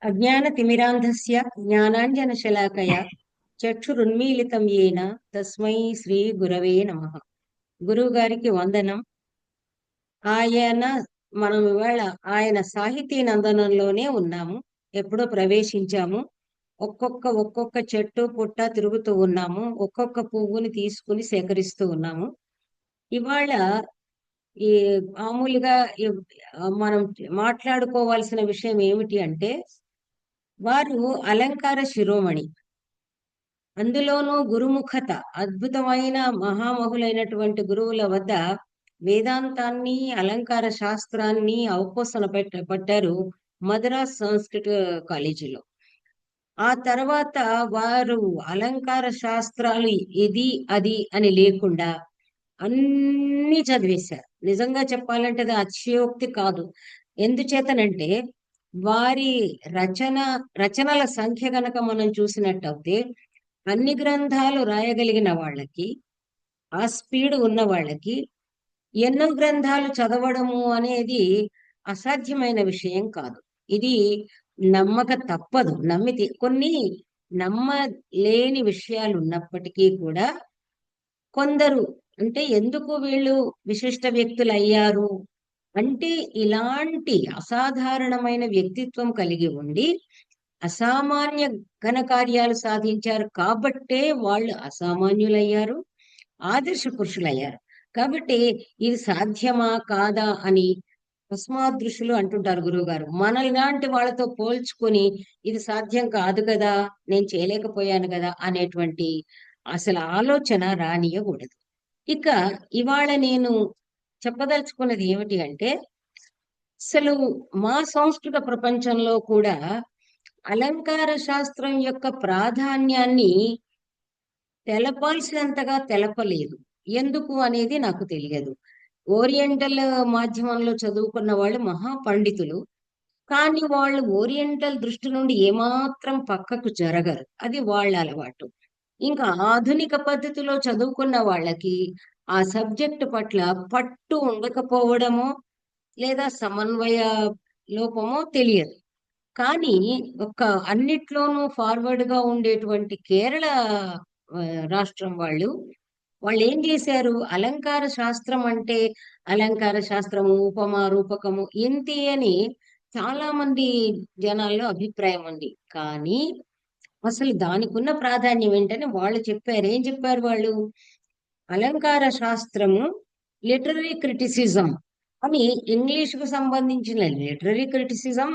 అజ్ఞానతిమిరాంధస్య జ్ఞానాంజనశలాకయ చక్షురున్మీలితం యేన తస్మై శ్రీ గురవే నమః. గురువు గారికి వందనం. ఆయన మనం ఇవాళ ఆయన సాహితీ నందనంలోనే ఉన్నాము. ఎప్పుడో ప్రవేశించాము. ఒక్కొక్క చెట్టు పుట్ట తిరుగుతూ ఉన్నాము. ఒక్కొక్క పువ్వుని తీసుకుని సేకరిస్తూ ఉన్నాము. ఇవాళ ఈ మామూలుగా మనం మాట్లాడుకోవాల్సిన విషయం ఏమిటి అంటే, వారు అలంకార శిరోమణి. అందులోనూ గురుముఖత, అద్భుతమైన మహామహులైనటువంటి గురువుల వద్ద వేదాంతాన్ని, అలంకార శాస్త్రాన్ని అవపోసన పట్టారు మద్రాస్ సంస్కృత కాలేజీలో. ఆ తర్వాత వారు అలంకార శాస్త్రాలు ఇది అది అని లేకుండా అన్ని చదివేశారు. నిజంగా చెప్పాలంటే అది అతిశయోక్తి కాదు. ఎందుచేతనంటే వారి రచనల సంఖ్య గనక మనం చూసినట్టయితే అన్ని గ్రంథాలు రాయగలిగిన వాళ్ళకి, ఆ స్పీడ్ ఉన్న వాళ్ళకి ఎన్నో గ్రంథాలు చదవడము అనేది అసాధ్యమైన విషయం కాదు. ఇది నమ్మక తప్పదు. నమ్మితే కొన్ని నమ్మలేని విషయాలు ఉన్నప్పటికీ కూడా కొందరు, అంటే ఎందుకు వీళ్ళు విశిష్ట వ్యక్తులు అయ్యారు అంటే, ఇలాంటి అసాధారణమైన వ్యక్తిత్వం కలిగి ఉండి అసామాన్య ఘనకార్యాలు సాధించారు కాబట్టే వాళ్ళు అసామాన్యులయ్యారు, ఆదర్శ పురుషులయ్యారు. కాబట్టి ఇది సాధ్యమా కాదా అని భస్మాదృశులు అంటుంటారు గురువు గారు. మనలాంటి వాళ్ళతో పోల్చుకొని ఇది సాధ్యం కాదు కదా, నేను చేయలేకపోయాను కదా అనేటువంటి అసలు ఆలోచన రానియకూడదు. ఇక ఇవాళ నేను చెప్పదలుచుకున్నది ఏమిటి అంటే, అసలు మా సంస్కృత ప్రపంచంలో కూడా అలంకార శాస్త్రం యొక్క ప్రాధాన్యాన్ని తెలపాల్సినంతగా తెలపలేదు. ఎందుకు అనేది నాకు తెలియదు. ఓరియంటల్ మాధ్యమంలో చదువుకున్న వాళ్ళు మహా పండితులు. కానీ వాళ్ళు ఓరియంటల్ దృష్టి నుండి ఏమాత్రం పక్కకు జరగరు. అది వాళ్ళ అలవాటు. ఇంకా ఆధునిక పద్ధతిలో చదువుకున్న వాళ్ళకి ఆ సబ్జెక్టు పట్ల పట్టు ఉండకపోవడమో లేదా సమన్వయ లోపమో తెలియదు. కానీ ఒక అన్నిట్లోనూ ఫార్వర్డ్ గా ఉండేటువంటి కేరళ రాష్ట్రం వాళ్ళు ఏం చేశారు, అలంకార శాస్త్రం అంటే అలంకార శాస్త్రము, ఉపమా రూపకము ఇంతే అని చాలా మంది జనాల్లో అభిప్రాయం ఉంది. కానీ అసలు దానికి ఉన్న ప్రాధాన్యం ఏంటని వాళ్ళు చెప్పారు. ఏం చెప్పారు వాళ్ళు? అలంకార శాస్త్రము లిటరరీ క్రిటిసిజం అని, ఇంగ్లీష్ కు సంబంధించిన లిటరరీ క్రిటిసిజం,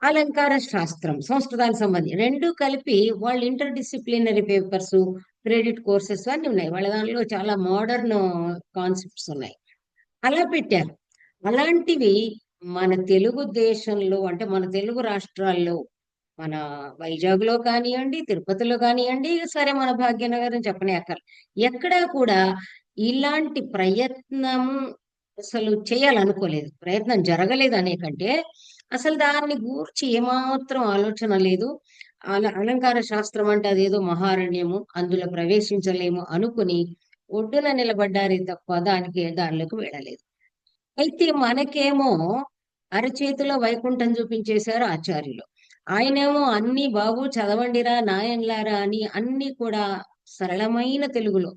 అలంకార శాస్త్రం సంస్కృతానికి సంబంధించి రెండు కలిపి వాళ్ళు inter disciplinary papers, credit courses అన్ని ఉన్నాయి. వాళ్ళ దానిలో చాలా మోడర్న్ కాన్సెప్ట్స్ ఉన్నాయి. అలా పెట్టారు. అలాంటివి మన తెలుగు దేశంలో, అంటే మన తెలుగు రాష్ట్రాల్లో, మన వైజాగ్ లో కానివ్వండి, తిరుపతిలో కానివ్వండి, సరే మన భాగ్యనగరం చెప్పనే ఎక్కడా కూడా ఇలాంటి ప్రయత్నం అసలు చేయాలనుకోలేదు. ప్రయత్నం జరగలేదు అనే కంటే అసలు దాన్ని గూర్చి ఏమాత్రం ఆలోచన లేదు. అలంకార శాస్త్రం అంటే అదేదో మహారణ్యము, అందులో ప్రవేశించలేము అనుకుని ఒడ్డున నిలబడ్డారే తప్ప దానిలోకి వెళ్ళలేదు. అయితే మనకేమో అరచేతిలో వైకుంఠం చూపించేశారు ఆచార్యులు. ఆయనేమో అన్ని బాబు చదవండిరా నాయన్లారా అని అన్ని కూడా సరళమైన తెలుగులో,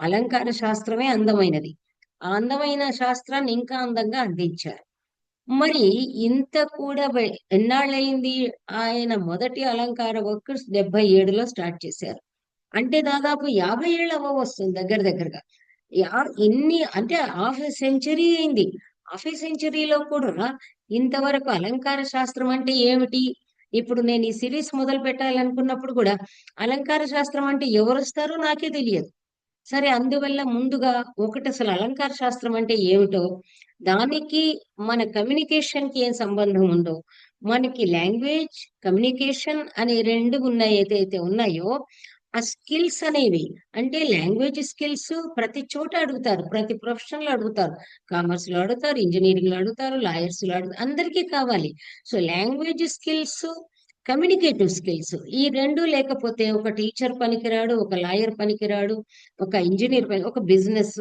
అలంకార శాస్త్రమే అందమైనది, ఆ అందమైన శాస్త్రాన్ని ఇంకా అందంగా అందించారు. మరి ఇంత కూడా ఎన్నాళ్ళయింది? ఆయన మొదటి అలంకార వర్క్ 77లో స్టార్ట్ చేశారు. అంటే దాదాపు 50 ఏళ్ళ వస్తుంది దగ్గర దగ్గరగా. ఇన్ని అంటే హాఫ్ సెంచరీ అయింది. హాఫ్ సెంచరీలో కూడా ఇంతవరకు అలంకార శాస్త్రం అంటే ఏమిటి? ఇప్పుడు నేను ఈ సిరీస్ మొదలు పెట్టాలనుకున్నప్పుడు కూడా అలంకార శాస్త్రం అంటే ఎవరొస్తారో నాకే తెలియదు. సరే, అందువల్ల ముందుగా ఒకటి అసలు అలంకార శాస్త్రం అంటే ఏమిటో, దానికి మన కమ్యూనికేషన్ కి ఏం సంబంధం ఉందో, మనకి లాంగ్వేజ్ కమ్యూనికేషన్ అనే రెండు ఉన్నాయి ఏదైతే ఉన్నాయో, ఆ స్కిల్స్ అనేవి, అంటే లాంగ్వేజ్ స్కిల్స్ ప్రతి చోట అడుగుతారు, ప్రతి ప్రొఫెషన్ లో అడుగుతారు. కామర్స్ లో అడుగుతారు, ఇంజనీరింగ్ లో అడుగుతారు, లాయర్స్ లో అడుగుతారు, అందరికీ కావాలి. So language skills, communicative skills ఈ రెండు లేకపోతే ఒక టీచర్ పనికిరాడు, ఒక లాయర్ పనికిరాడు, ఒక ఇంజనీర్ ఒక బిజినెస్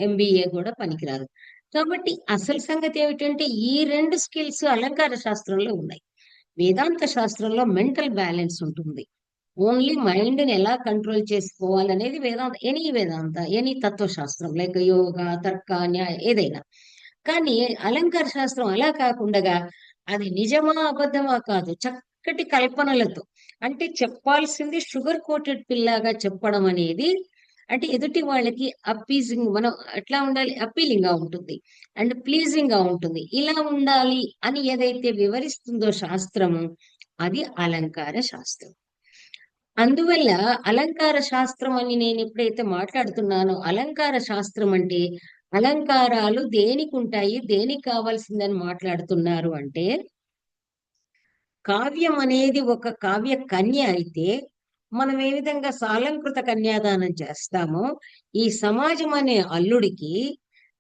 ఎంబీఏ కూడా పనికిరాదు. కాబట్టి అసలు సంగతి ఏమిటంటే ఈ రెండు స్కిల్స్ అలంకార శాస్త్రంలో ఉన్నాయి. వేదాంత శాస్త్రంలో మెంటల్ బ్యాలెన్స్ ఉంటుంది. ఓన్లీ మైండ్ ని ఎలా కంట్రోల్ చేసుకోవాలనేది వేదాంత, ఎనీ తత్వశాస్త్రం లైక్ యోగా, తర్క, న్యాయ, ఏదైనా. కానీ అలంకార శాస్త్రం అలా కాకుండా అది నిజమా అబద్ధమా కాదు, చక్కటి కల్పనలతో, అంటే చెప్పాల్సింది షుగర్ కోటెడ్ పిల్లాగా చెప్పడం అనేది, అంటే ఎదుటి వాళ్ళకి అప్పీజింగ్, మనం ఎట్లా ఉండాలి, అప్పీలింగ్ గా ఉంటుంది అండ్ ప్లీజింగ్ గా ఉంటుంది. ఇలా ఉండాలి అని ఏదైతే వివరిస్తుందో శాస్త్రము, అది అలంకార శాస్త్రం. అందువల్ల అలంకార శాస్త్రం అని నేను ఎప్పుడైతే మాట్లాడుతున్నానో, అలంకార శాస్త్రం అంటే అలంకారాలు దేనికి ఉంటాయి, దేనికి కావాల్సిందని మాట్లాడుతున్నారు అంటే, కావ్యం అనేది ఒక కావ్య కన్య అయితే మనం ఏ విధంగా సాలంకృత కన్యాదానం చేస్తామో, ఈ సమాజం అనే అల్లుడికి,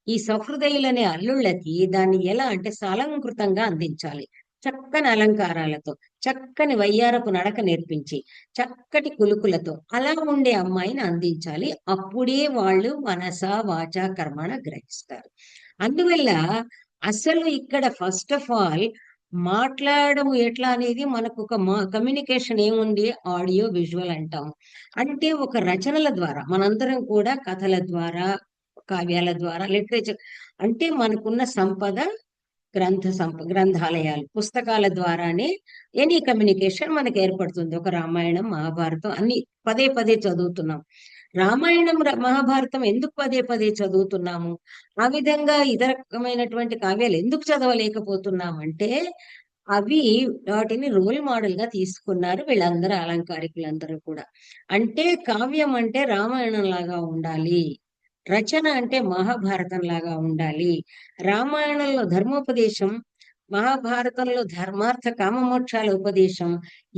ఈ సహృదయులనే అల్లుళ్ళకి దాన్ని ఎలా అంటే సాలంకృతంగా అందించాలి. చక్కని అలంకారాలతో, చక్కని వయ్యారపు నడక నేర్పించి, చక్కటి కులుకులతో అలా ఉండే అమ్మాయిని అందించాలి. అప్పుడే వాళ్ళు మనస వాచ కర్మణ గ్రహిస్తారు. అందువల్ల అసలు ఇక్కడ ఫస్ట్ ఆఫ్ ఆల్ మాట్లాడము ఎట్లా అనేది, మనకు ఒక కమ్యూనికేషన్ ఏముంది, ఆడియో విజువల్ అంటాం. అంటే ఒక రచనల ద్వారా మనందరం కూడా కథల ద్వారా, కావ్యాల ద్వారా, లిటరేచర్, అంటే మనకున్న సంపద, గ్రంథాలయాలు, పుస్తకాల ద్వారానే ఎనీ కమ్యూనికేషన్ మనకు ఏర్పడుతుంది. ఒక రామాయణం, మహాభారతం అన్ని పదే పదే చదువుతున్నాం. రామాయణం, మహాభారతం ఎందుకు పదే పదే చదువుతున్నాము, ఆ విధంగా ఇతర రకమైనటువంటి కావ్యాలు ఎందుకు చదవలేకపోతున్నామంటే, అవి వాటిని రోల్ మోడల్ గా తీసుకున్నారు వీళ్ళందరూ, అలంకారికులందరూ కూడా. అంటే కావ్యం అంటే రామాయణం లాగా ఉండాలి, రచన అంటే మహాభారతం లాగా ఉండాలి. రామాయణంలో ధర్మోపదేశం, మహాభారతంలో ధర్మార్థ కామమోక్షాల ఉపదేశం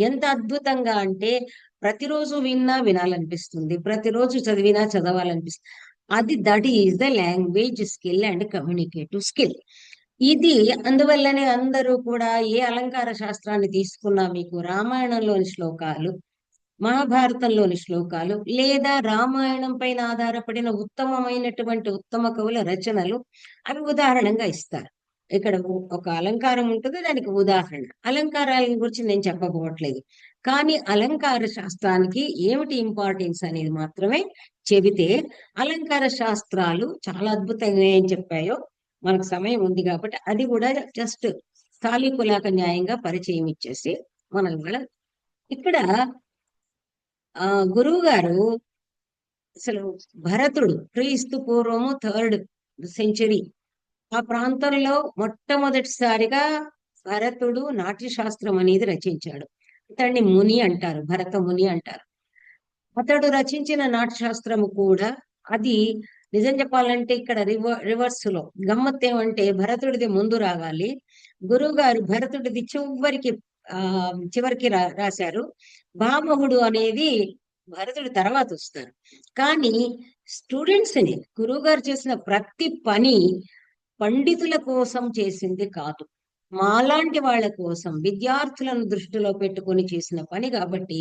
ఎంత అద్భుతంగా అంటే, ప్రతిరోజు విన్నా వినాలనిపిస్తుంది, ప్రతిరోజు చదివినా చదవాలనిపిస్తుంది. That is the language skill and communicative skill. ఇది అందువల్లనే అందరూ కూడా ఏ అలంకార శాస్త్రాన్ని తీసుకున్నా మీకు రామాయణంలోని శ్లోకాలు, మహాభారతంలోని శ్లోకాలు, లేదా రామాయణం పైన ఆధారపడిన ఉత్తమమైనటువంటి ఉత్తమ కవుల రచనలు, అవి ఉదాహరణంగా ఇస్తారు. ఇక్కడ ఒక అలంకారం ఉంటుంది, దానికి ఉదాహరణ. అలంకారాల గురించి నేను చెప్పకపోవట్లేదు, కానీ అలంకార శాస్త్రానికి ఏమిటి ఇంపార్టెన్స్ అనేది మాత్రమే చెబితే, అలంకార శాస్త్రాలు చాలా అద్భుతంగా ఏం చెప్పాయో, మనకు సమయం ఉంది కాబట్టి అది కూడా జస్ట్ స్థాళీకులాక న్యాయంగా పరిచయం ఇచ్చేసి మనం ఇక్కడ గురువు గారు అసలు భరతుడు క్రీస్తు పూర్వము 3rd సెంచరీ ఆ ప్రాంతంలో మొట్టమొదటిసారిగా భరతుడు నాట్యశాస్త్రం అనేది రచించాడు. అతన్ని ముని అంటారు, భరత ముని అంటారు. అతడు రచించిన నాట్యశాస్త్రము కూడా, అది నిజం చెప్పాలంటే ఇక్కడ రివర్స్ లో గమ్మత్ ఏమంటే, భరతుడిది ముందు రావాలి, గురువు గారు భరతుడిది చివరికి రాశారు. భామహుడు అనేది భరతుడి తర్వాత వస్తారు. కానీ స్టూడెంట్స్ ని గురువు గారు చేసిన ప్రతి పని పండితుల కోసం చేసింది కాదు, మాలాంటి వాళ్ళ కోసం, విద్యార్థులను దృష్టిలో పెట్టుకొని చేసిన పని కాబట్టి,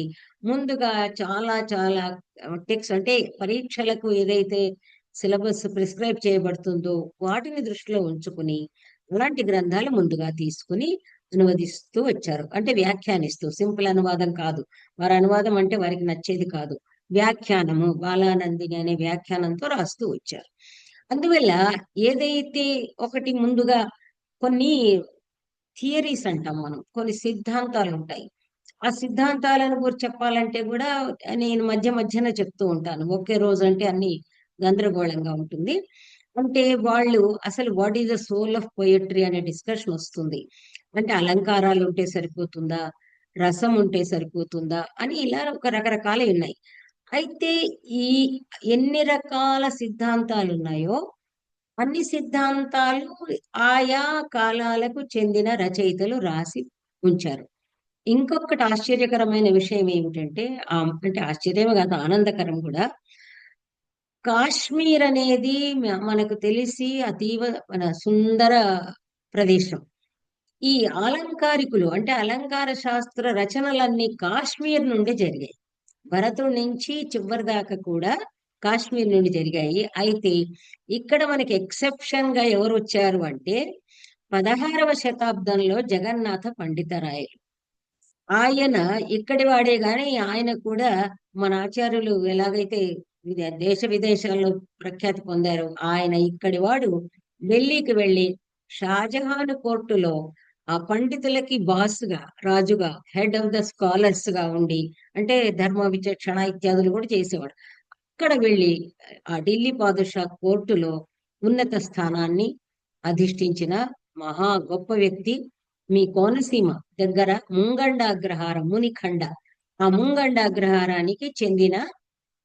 ముందుగా చాలా చాలా టెక్స్ట్, అంటే పరీక్షలకు ఏదైతే సిలబస్ ప్రిస్క్రైబ్ చేయబడుతుందో వాటిని దృష్టిలో ఉంచుకుని అలాంటి గ్రంథాలు ముందుగా తీసుకుని అనువదిస్తూ వచ్చారు. అంటే వ్యాఖ్యానిస్తూ, సింపుల్ అనువాదం కాదు, వారి అనువాదం అంటే వారికి నచ్చేది కాదు, వ్యాఖ్యానము, బాలానందిని అనే వ్యాఖ్యానంతో రాస్తూ వచ్చారు. అందువల్ల ఏదైతే ఒకటి ముందుగా కొన్ని థియరీస్ అంటాం మనం, కొన్ని సిద్ధాంతాలు ఉంటాయి. ఆ సిద్ధాంతాలను గురించి చెప్పాలంటే కూడా నేను మధ్యన చెప్తూ ఉంటాను. ఒకే రోజు అంటే అన్ని గందరగోళంగా ఉంటుంది. అంటే వాళ్ళు అసలు what is the soul of poetry అనే డిస్కషన్ వస్తుంది. అంటే అలంకారాలు ఉంటే సరిపోతుందా, రసం ఉంటే సరిపోతుందా అని, ఇలా ఒక రకరకాలు ఉన్నాయి. అయితే ఈ ఎన్ని రకాల సిద్ధాంతాలు ఉన్నాయో అన్ని సిద్ధాంతాలు ఆయా కాలాలకు చెందిన రచయితలు రాసి ఉంచారు. ఇంకొకటి ఆశ్చర్యకరమైన విషయం ఏమిటంటే, అంటే ఆశ్చర్యమే కాదు, ఆనందకరం కూడా. కాశ్మీర్ అనేది మనకు తెలిసి అతీవ మన సుందర ప్రదేశం. ఈ అలంకారికులు అంటే అలంకార శాస్త్ర రచనలన్నీ కాశ్మీర్ నుండి జరిగాయి. భరతుడి నుంచి చివరి దాకా కూడా కాశ్మీర్ నుండి జరిగాయి. అయితే ఇక్కడ మనకి ఎక్సెప్షన్ గా ఎవరు వచ్చారు అంటే, 16వ శతాబ్దంలో జగన్నాథ పండితరాయలు. ఆయన ఇక్కడి వాడే గాని ఆయన కూడా మన ఆచార్యులు ఎలాగైతే దేశ విదేశాల్లో ప్రఖ్యాతి పొందారో ఆయన ఇక్కడి వాడు. ఢిల్లీకి వెళ్ళి షాజహాన్ కోర్టులో ఆ పండితులకి బాస్గా, రాజుగా, హెడ్ ఆఫ్ ద స్కాలర్స్ గా ఉండి, అంటే ధర్మ విచక్షణ ఇత్యాదులు కూడా చేసేవాడు. అక్కడ వెళ్ళి ఆ ఢిల్లీ పాదుషా కోర్టులో ఉన్నత స్థానాన్ని అధిష్ఠించిన మహా గొప్ప వ్యక్తి. మీ కోనసీమ దగ్గర ముంగండాగ్రహారం, మునిఖండ, ఆ ముంగండాగ్రహారానికి చెందిన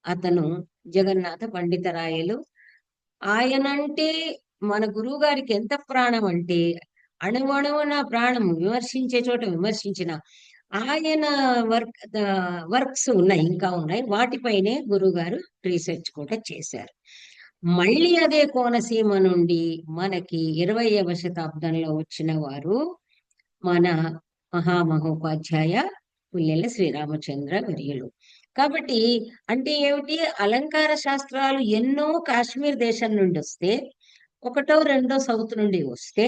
అతను జగన్నాథ పండితరాయలు. ఆయనంటే మన గురువు గారికి ఎంత ప్రాణం అంటే, అణువణువున ప్రాణం. విమర్శించే చోట విమర్శించిన ఆయన వర్క్స్ ఉన్నాయి, ఇంకా ఉన్నాయి. వాటిపైనే గురువు గారు రీసెర్చ్ కూడా చేశారు. మళ్ళీ అదే కోనసీమ నుండి మనకి 20వ శతాబ్దంలో వచ్చిన వారు మన మహామహోపాధ్యాయ పుల్లెల శ్రీరామచంద్ర వర్యులు. కాబట్టి అంటే ఏమిటి, అలంకార శాస్త్రాలు ఎన్నో కాశ్మీర్ దేశం నుండి వస్తే, ఒకటో రెండో సౌత్ నుండి వస్తే,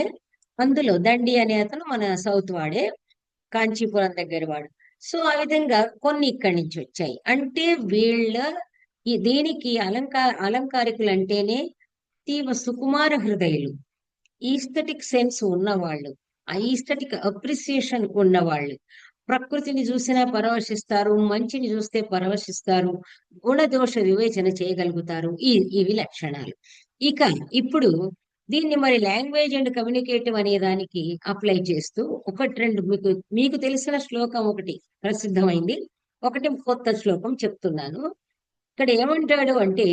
అందులో దండి అనే అతను మన సౌత్ వాడే, కాంచీపురం దగ్గర వాడు. సో ఆ విధంగా కొన్ని ఇక్కడి నుంచి వచ్చాయి. అంటే వీళ్ళ దీనికి అలంకారికులు అంటేనే తీవ సుకుమార హృదయులు, ఈస్థెటిక్ సెన్స్ ఉన్నవాళ్ళు, ఆ ఈస్థెటిక్ అప్రిసియేషన్ ఉన్నవాళ్ళు. ప్రకృతిని చూసినా పరవశిస్తారు, మంచిని చూస్తే పరవశిస్తారు, గుణదోష వివేచన చేయగలుగుతారు. ఇవి లక్షణాలు. ఇక ఇప్పుడు దీన్ని మరి లాంగ్వేజ్ అండ్ కమ్యూనికేటివ్ అనే దానికి అప్లై చేస్తూ ఒకటి రెండు మీకు మీకు తెలిసిన శ్లోకం ఒకటి ప్రసిద్ధమైంది, ఒకటి కొత్త శ్లోకం చెప్తున్నాను. ఇక్కడ ఏమంటాడు అంటే,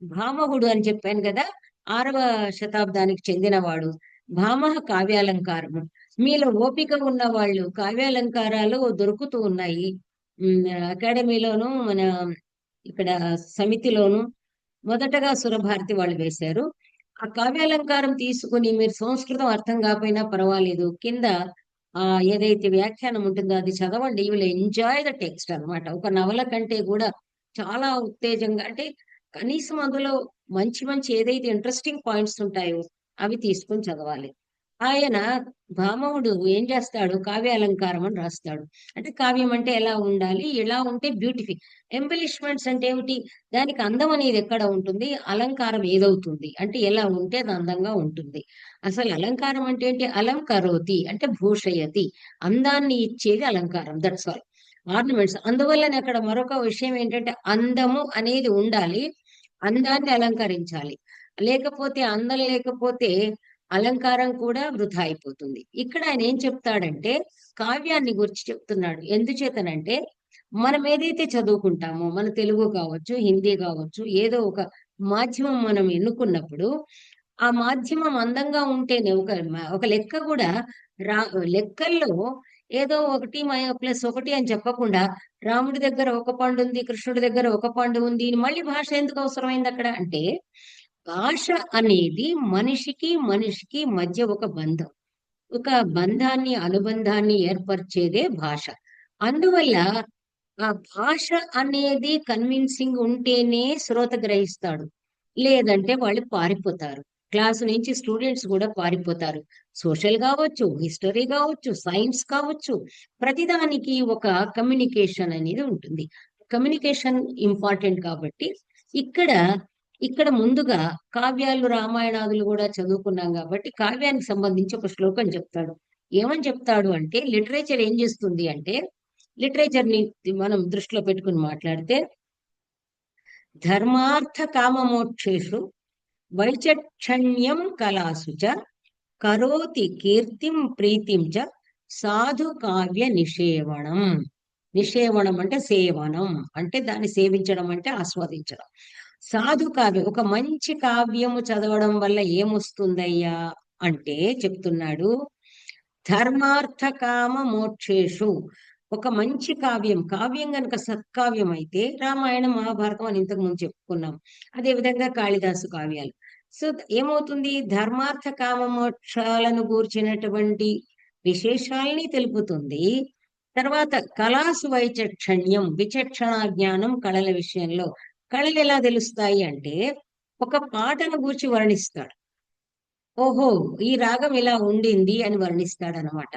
భామహుడు అని చెప్పాను కదా, 6వ శతాబ్దానికి చెందినవాడు. భామహ కావ్యాలంకారము. మీలో ఓపిక ఉన్న వాళ్ళు కావ్యాలంకారాలు దొరుకుతూ ఉన్నాయి. అకాడమీలోను మన ఇక్కడ సమితిలోను మొదటగా సురభారతి వాళ్ళు వేశారు. ఆ కావ్యాలంకారం తీసుకుని మీరు సంస్కృతం అర్థం కాకపోయినా పర్వాలేదు, కింద ఆ ఏదైతే వ్యాఖ్యానం ఉంటుందో అది చదవండి. You will enjoy the text అన్నమాట. ఒక నవల కంటే కూడా చాలా ఉత్తేజంగా, అంటే కనీసం అందులో మంచి మంచి ఏదైతే ఇంట్రెస్టింగ్ పాయింట్స్ ఉంటాయో అవి తీసుకొని చదవాలి. ఆయన భామవుడు ఏం చేస్తాడు, కావ్య అలంకారం అని రాస్తాడు. అంటే కావ్యం అంటే ఎలా ఉండాలి, ఎలా ఉంటే బ్యూటిఫుల్. ఎంబెలిష్మెంట్స్ అంటే ఏమిటి, దానికి అందం అనేది ఎక్కడ ఉంటుంది, అలంకారం ఏదవుతుంది అంటే ఎలా ఉంటే అది అందంగా ఉంటుంది. అసలు అలంకారం అంటే ఏంటి, అలం కరోతి అంటే భూషయతి, అందాన్ని ఇచ్చేది అలంకారం. That's all. ఆర్నమెంట్స్. అందువల్లనే అక్కడ మరొక విషయం ఏంటంటే, అందము అనేది ఉండాలి, అందాన్ని అలంకరించాలి. లేకపోతే అందం లేకపోతే అలంకారం కూడా వృధా అయిపోతుంది. ఇక్కడ ఆయన ఏం చెప్తాడంటే, కావ్యాన్ని గురించి చెప్తున్నాడు. ఎందుచేతనంటే, మనం ఏదైతే చదువుకుంటామో, మన తెలుగు కావచ్చు, హిందీ కావచ్చు, ఏదో ఒక మాధ్యమం మనం ఎన్నుకున్నప్పుడు, ఆ మాధ్యమం అందంగా ఉంటేనే ఒక లెక్క కూడా రా లెక్కల్లో ఏదో 1 - 1 అని చెప్పకుండా, రాముడి దగ్గర ఒక పండు ఉంది, కృష్ణుడి దగ్గర ఒక పండు ఉంది, మళ్ళీ భాష ఎందుకు అవసరమైంది అక్కడ అంటే, భాష అనేది మనిషికి మనిషికి మధ్య ఒక బంధం, ఒక బంధాన్ని అనుబంధాన్ని ఏర్పరిచేదే భాష. అందువల్ల ఆ భాష అనేది కన్విన్సింగ్ ఉంటేనే శ్రోత గ్రహిస్తాడు, లేదంటే వాళ్ళు పారిపోతారు. క్లాసు నుంచి స్టూడెంట్స్ కూడా పారిపోతారు. సోషల్ కావచ్చు, హిస్టరీ కావచ్చు, సైన్స్ కావచ్చు, ప్రతిదానికి ఒక కమ్యూనికేషన్ అనేది ఉంటుంది. కమ్యూనికేషన్ ఇంపార్టెంట్ కాబట్టి ఇక్కడ ఇక్కడ ముందుగా కావ్యాలు రామాయణాదులు కూడా చదువుకున్నాం కాబట్టి కావ్యానికి సంబంధించి ఒక శ్లోకం చెప్తాడు. ఏమని చెప్తాడు అంటే, లిటరేచర్ ఏం చేస్తుంది అంటే, లిటరేచర్ ని మనం దృష్టిలో పెట్టుకుని మాట్లాడితే, ధర్మార్థ కామమోక్షేషు వైచక్షణ్యం కళాసు చ కరోతి కీర్తిం ప్రీతిం చ సాధు కావ్య నిషేవణం. నిషేవణం అంటే సేవనం, అంటే దాన్ని సేవించడం అంటే ఆస్వాదించడం. సాధు కావ్యం, ఒక మంచి కావ్యము చదవడం వల్ల ఏమొస్తుందయ్యా అంటే చెప్తున్నాడు, ధర్మార్థ కామ మోక్షేషు. ఒక మంచి కావ్యం, కావ్యం గనుక సత్కావ్యం అయితే, రామాయణం మహాభారతం అని ఇంతకు ముందు చెప్పుకున్నాం. అదే విధంగా కాళిదాసు కావ్యాలు. సో ఏమవుతుంది, ధర్మార్థ కామ మోక్షాలను గూర్చినటువంటి విశేషాల్ని తెలుపుతుంది. తర్వాత కళాసు వైచక్షణ్యం, విచక్షణ జ్ఞానం కళల విషయంలో. కళలు ఎలా తెలుస్తాయి అంటే, ఒక పాటను గూర్చి వర్ణిస్తాడు. ఓహో, ఈ రాగం ఇలా ఉండింది అని వర్ణిస్తాడనమాట.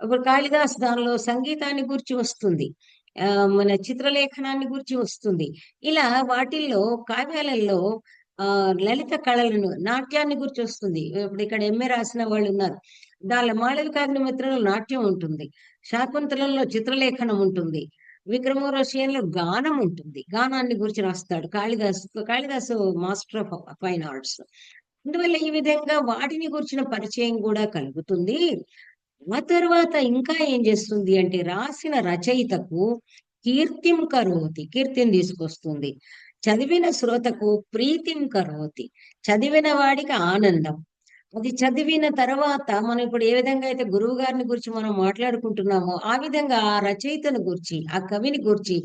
ఇప్పుడు కాళిదాస్ దానిలో సంగీతాన్ని గురించి వస్తుంది. మన చిత్రలేఖనాన్ని గురించి వస్తుంది. ఇలా వాటిల్లో కావ్యాలలో లలిత కళలను, నాట్యాన్ని గురించి వస్తుంది. ఇప్పుడు ఇక్కడ ఎంఏ రాసిన వాళ్ళు ఉన్నారు. దానిలో మాళవికాగ్నిమిత్రలో నాట్యం ఉంటుంది. శాకుంతలంలో చిత్రలేఖనం ఉంటుంది. విక్రమోర్వశీయంలో గానం ఉంటుంది. గానాన్ని గురించి రాస్తాడు Kalidasa. Kalidasa master of fine arts. అందువల్ల ఈ విధంగా వాటిని గురించిన పరిచయం కూడా కలుగుతుంది. ఆ తర్వాత ఇంకా ఏం చేస్తుంది అంటే రాసిన రచయితకు కీర్తిం కరోతి, కీర్తిని తీసుకొస్తుంది. చదివిన శ్రోతకు ప్రీతిం కరోతి, చదివిన వాడికి ఆనందం. అది చదివిన తర్వాత మనం ఇప్పుడు ఏ విధంగా అయితే గురువు గారిని గురించి మనం మాట్లాడుకుంటున్నామో ఆ విధంగా ఆ రచయితను గురించి, ఆ కవిని గురించి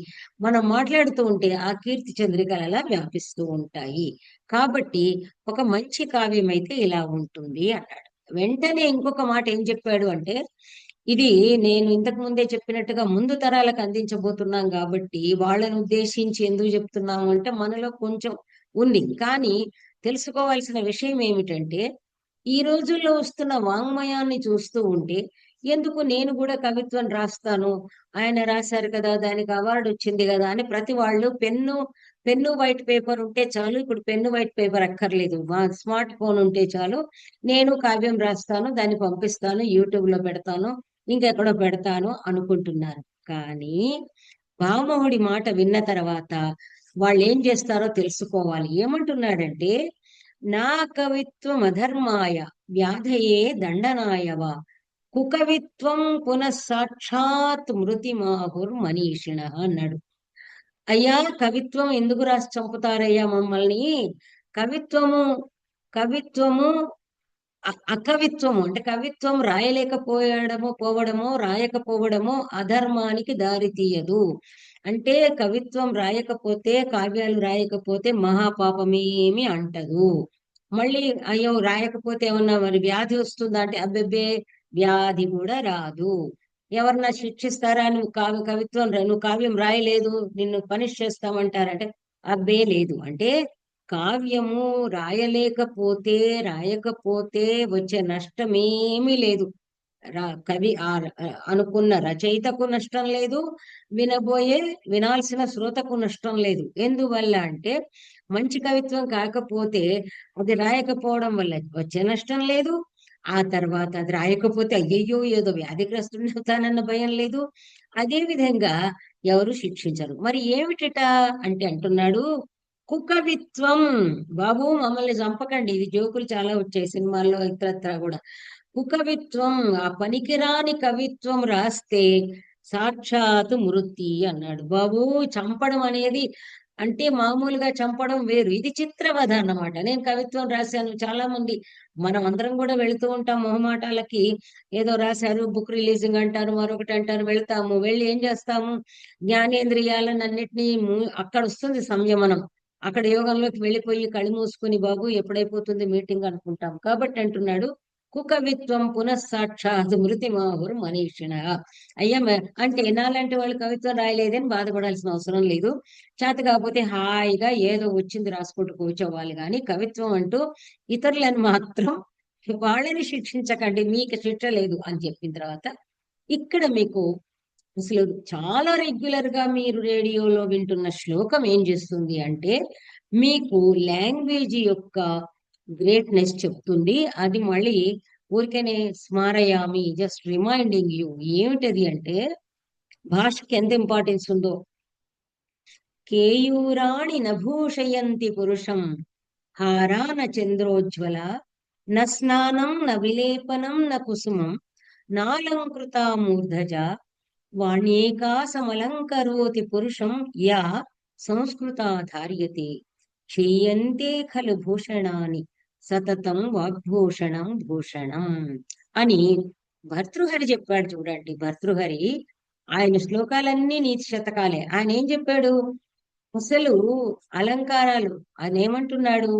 మనం మాట్లాడుతూ ఉంటే ఆ కీర్తి చంద్రికలు అలా వ్యాపిస్తూ ఉంటాయి. కాబట్టి ఒక మంచి కావ్యం అయితే ఇలా ఉంటుంది అన్నాడు. వెంటనే ఇంకొక మాట ఏం చెప్పాడు అంటే, ఇది నేను ఇంతకు ముందే చెప్పినట్టుగా ముందు తరాలకు అందించబోతున్నాం కాబట్టి వాళ్ళని ఉద్దేశించి ఎందుకు చెప్తున్నాము అంటే మనలో కొంచెం ఉంది. కానీ తెలుసుకోవాల్సిన విషయం ఏమిటంటే, ఈ రోజుల్లో వస్తున్న వాంగ్మయాన్ని చూస్తూ ఉంటే ఎందుకు నేను కూడా కవిత్వం రాస్తాను, ఆయన రాశారు కదా, దానికి అవార్డు వచ్చింది కదా అని ప్రతి వాళ్ళు పెన్ను వైట్ పేపర్ ఉంటే చాలు. ఇప్పుడు పెన్ను వైట్ పేపర్ అక్కర్లేదు, మా స్మార్ట్ ఫోన్ ఉంటే చాలు, నేను కావ్యం రాస్తాను, దాన్ని పంపిస్తాను, యూట్యూబ్ లో పెడతాను, ఇంకెక్కడో పెడతాను అనుకుంటున్నారు. కానీ భామహుడి మాట విన్న తర్వాత వాళ్ళు ఏం చేస్తారో తెలుసుకోవాలి. ఏమంటున్నాడంటే, నా కవిత్వం అధర్మాయ వ్యాధయే దండనాయవా కుకవిత్వం పునః సాక్షాత్ మృతిమాహుర్ మనీషిణ అన్నాడు. అయ్యా, కవిత్వం ఎందుకు రాసి చంపుతారయ్యా మమ్మల్ని? కవిత్వము కవిత్వము అకవిత్వము అంటే కవిత్వం రాయకపోవడమో అధర్మానికి దారి తీయదు. అంటే కవిత్వం రాయకపోతే, కావ్యాలు రాయకపోతే మహాపాపమేమి అంటదు. మళ్ళీ అయ్యో రాయకపోతే ఏమన్నా మరి వ్యాధి వస్తుందా అంటే అబ్బెబ్బే, వ్యాధి కూడా రాదు. ఎవరన్నా శిక్షిస్తారా, నువ్వు నువ్వు కావ్యం రాయలేదు నిన్ను పనిష్ చేస్తామంటారంటే అబ్బే లేదు. అంటే కావ్యము రాయకపోతే వచ్చే నష్టమేమీ లేదు. కవి అనుకున్న రచయితకు నష్టం లేదు, వినబోయే వినాల్సిన శ్రోతకు నష్టం లేదు. ఎందువల్ల అంటే మంచి కవిత్వం కాకపోతే అది రాయకపోవడం వల్ల వచ్చే నష్టం లేదు. ఆ తర్వాత అది రాయకపోతే అయ్యయ్యో ఏదో వ్యాధిగ్రస్తుడిని అవుతానన్న భయం లేదు. అదే విధంగా ఎవరు శిక్షించరు. మరి ఏమిటట అంటే అంటున్నాడు, కుకవిత్వం. బాబు మమ్మల్ని చంపకండి, ఇది జోకులు చాలా వచ్చాయి సినిమాల్లో ఇతరత్రా కూడా. కుకవిత్వం, ఆ పనికిరాని కవిత్వం రాస్తే సాక్షాత్ మృతి అన్నాడు. బాబు, చంపడం అనేది అంటే మామూలుగా చంపడం వేరు, ఇది చిత్రవధ అన్నమాట. నేను కవిత్వం రాశాను, చాలా మంది మనం అందరం కూడా వెళుతూ ఉంటాం మొహమాటాలకి. ఏదో రాశారు, బుక్ రిలీజింగ్ అంటారు, మరొకటి అంటారు, వెళ్తాము. వెళ్ళి ఏం చేస్తాము, జ్ఞానేంద్రియాలను అన్నిటినీ అక్కడ వస్తుంది సంయమనం. అక్కడ యోగంలోకి వెళ్ళిపోయి కళ్ళు మూసుకుని బాబు ఎప్పుడైపోతుంది మీటింగ్ అనుకుంటాం. కాబట్టి అంటున్నాడు, కుకవిత్వం పునఃసాక్షాత్ మృతి మాహుర్ మనీషిణ. అయ్యా అంటే నాలాంటి వాళ్ళు కవిత్వం రాయలేదని బాధపడాల్సిన అవసరం లేదు. చేత కాకపోతే హాయిగా ఏదో వచ్చింది రాసుకుంటూ కూర్చోవాలి. కానీ కవిత్వం అంటూ ఇతరులను మాత్రం వాళ్ళని శిక్షించకండి, మీకు శిక్ష లేదు అని చెప్పిన తర్వాత ఇక్కడ మీకు అసలు చాలా రెగ్యులర్ గా మీరు రేడియోలో వింటున్న శ్లోకం ఏం చేస్తుంది అంటే మీకు లాంగ్వేజ్ యొక్క గ్రేట్నెస్ చెప్తుంది. అది మళ్ళీ ఊరికనే స్మారయామి, జస్ట్ రిమైండింగ్ యూ. ఏమిటది అంటే భాషకి ఎంత ఇంపార్టెన్స్ ఉందో. కేయూరాణి నభూషయంతి పురుషం హారాన చంద్రోజ్వల న స్నానం న విలేపనం న కుసుమం నాలంకృతా మూర్ధజ వాణ్యేకా సమలంకరోతి పురుషం యా సంస్కృతా ధార్యతే క్షీయంతే ఖలు భూషణాని సతతం వాగ్భూషణం భూషణం అని భర్తృహరి చెప్పాడు. చూడండి, భర్తృహరి ఆయన శ్లోకాలన్నీ నీతి శతకాలే. ఆయన ఏం చెప్పాడు, అసలు అలంకారాలు ఆయన ఏమంటున్నాడు,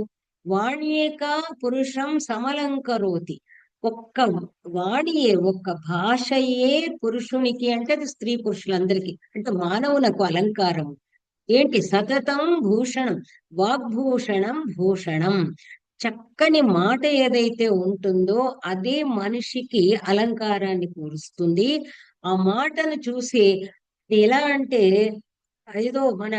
వాణ్యేక పురుషం సమలంకరోతి. ఒక్క వాణియే, ఒక్క భాషయే పురుషునికి అంటే అది స్త్రీ పురుషులందరికీ అంటే మానవులకు అలంకారం ఏంటి, సతతం భూషణం, వాగ్భూషణం భూషణం. చక్కని మాట ఏదైతే ఉంటుందో అదే మనిషికి అలంకారాన్ని కూరుస్తుంది. ఆ మాటను చూసి ఎలా అంటే ఏదో మన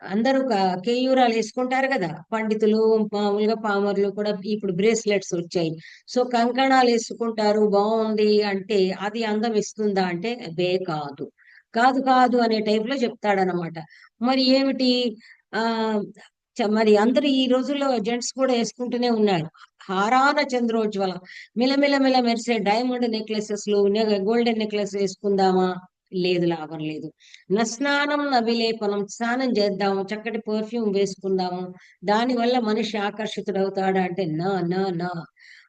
అందరూ కేయూరాలు వేసుకుంటారు కదా పండితులు, మామూలుగా పామర్లు కూడా ఇప్పుడు బ్రేస్లెట్స్ వచ్చాయి. సో కంకణాలు వేసుకుంటారు బాగుంది అంటే అది అందం ఇస్తుందా అంటే బే కాదు. కాదు కాదు అనే టైప్ లో చెప్తాడనమాట. మరి ఏమిటి? ఆ మరి అందరూ ఈ రోజుల్లో జెంట్స్ కూడా వేసుకుంటూనే ఉన్నారు. హారాన చంద్రోజ్వలం, మిలమిల మిల మెరిసే డైమండ్ నెక్లెసెస్ గోల్డెన్ నెక్లెస్ వేసుకుందామా? లేదు, లాభం లేదు. స్నానం విలేపనం, స్నానం చేద్దాము, చక్కటి పర్ఫ్యూమ్ వేసుకుందాము, దానివల్ల మనిషి ఆకర్షితుడవుతాడా అంటే నా నా నా.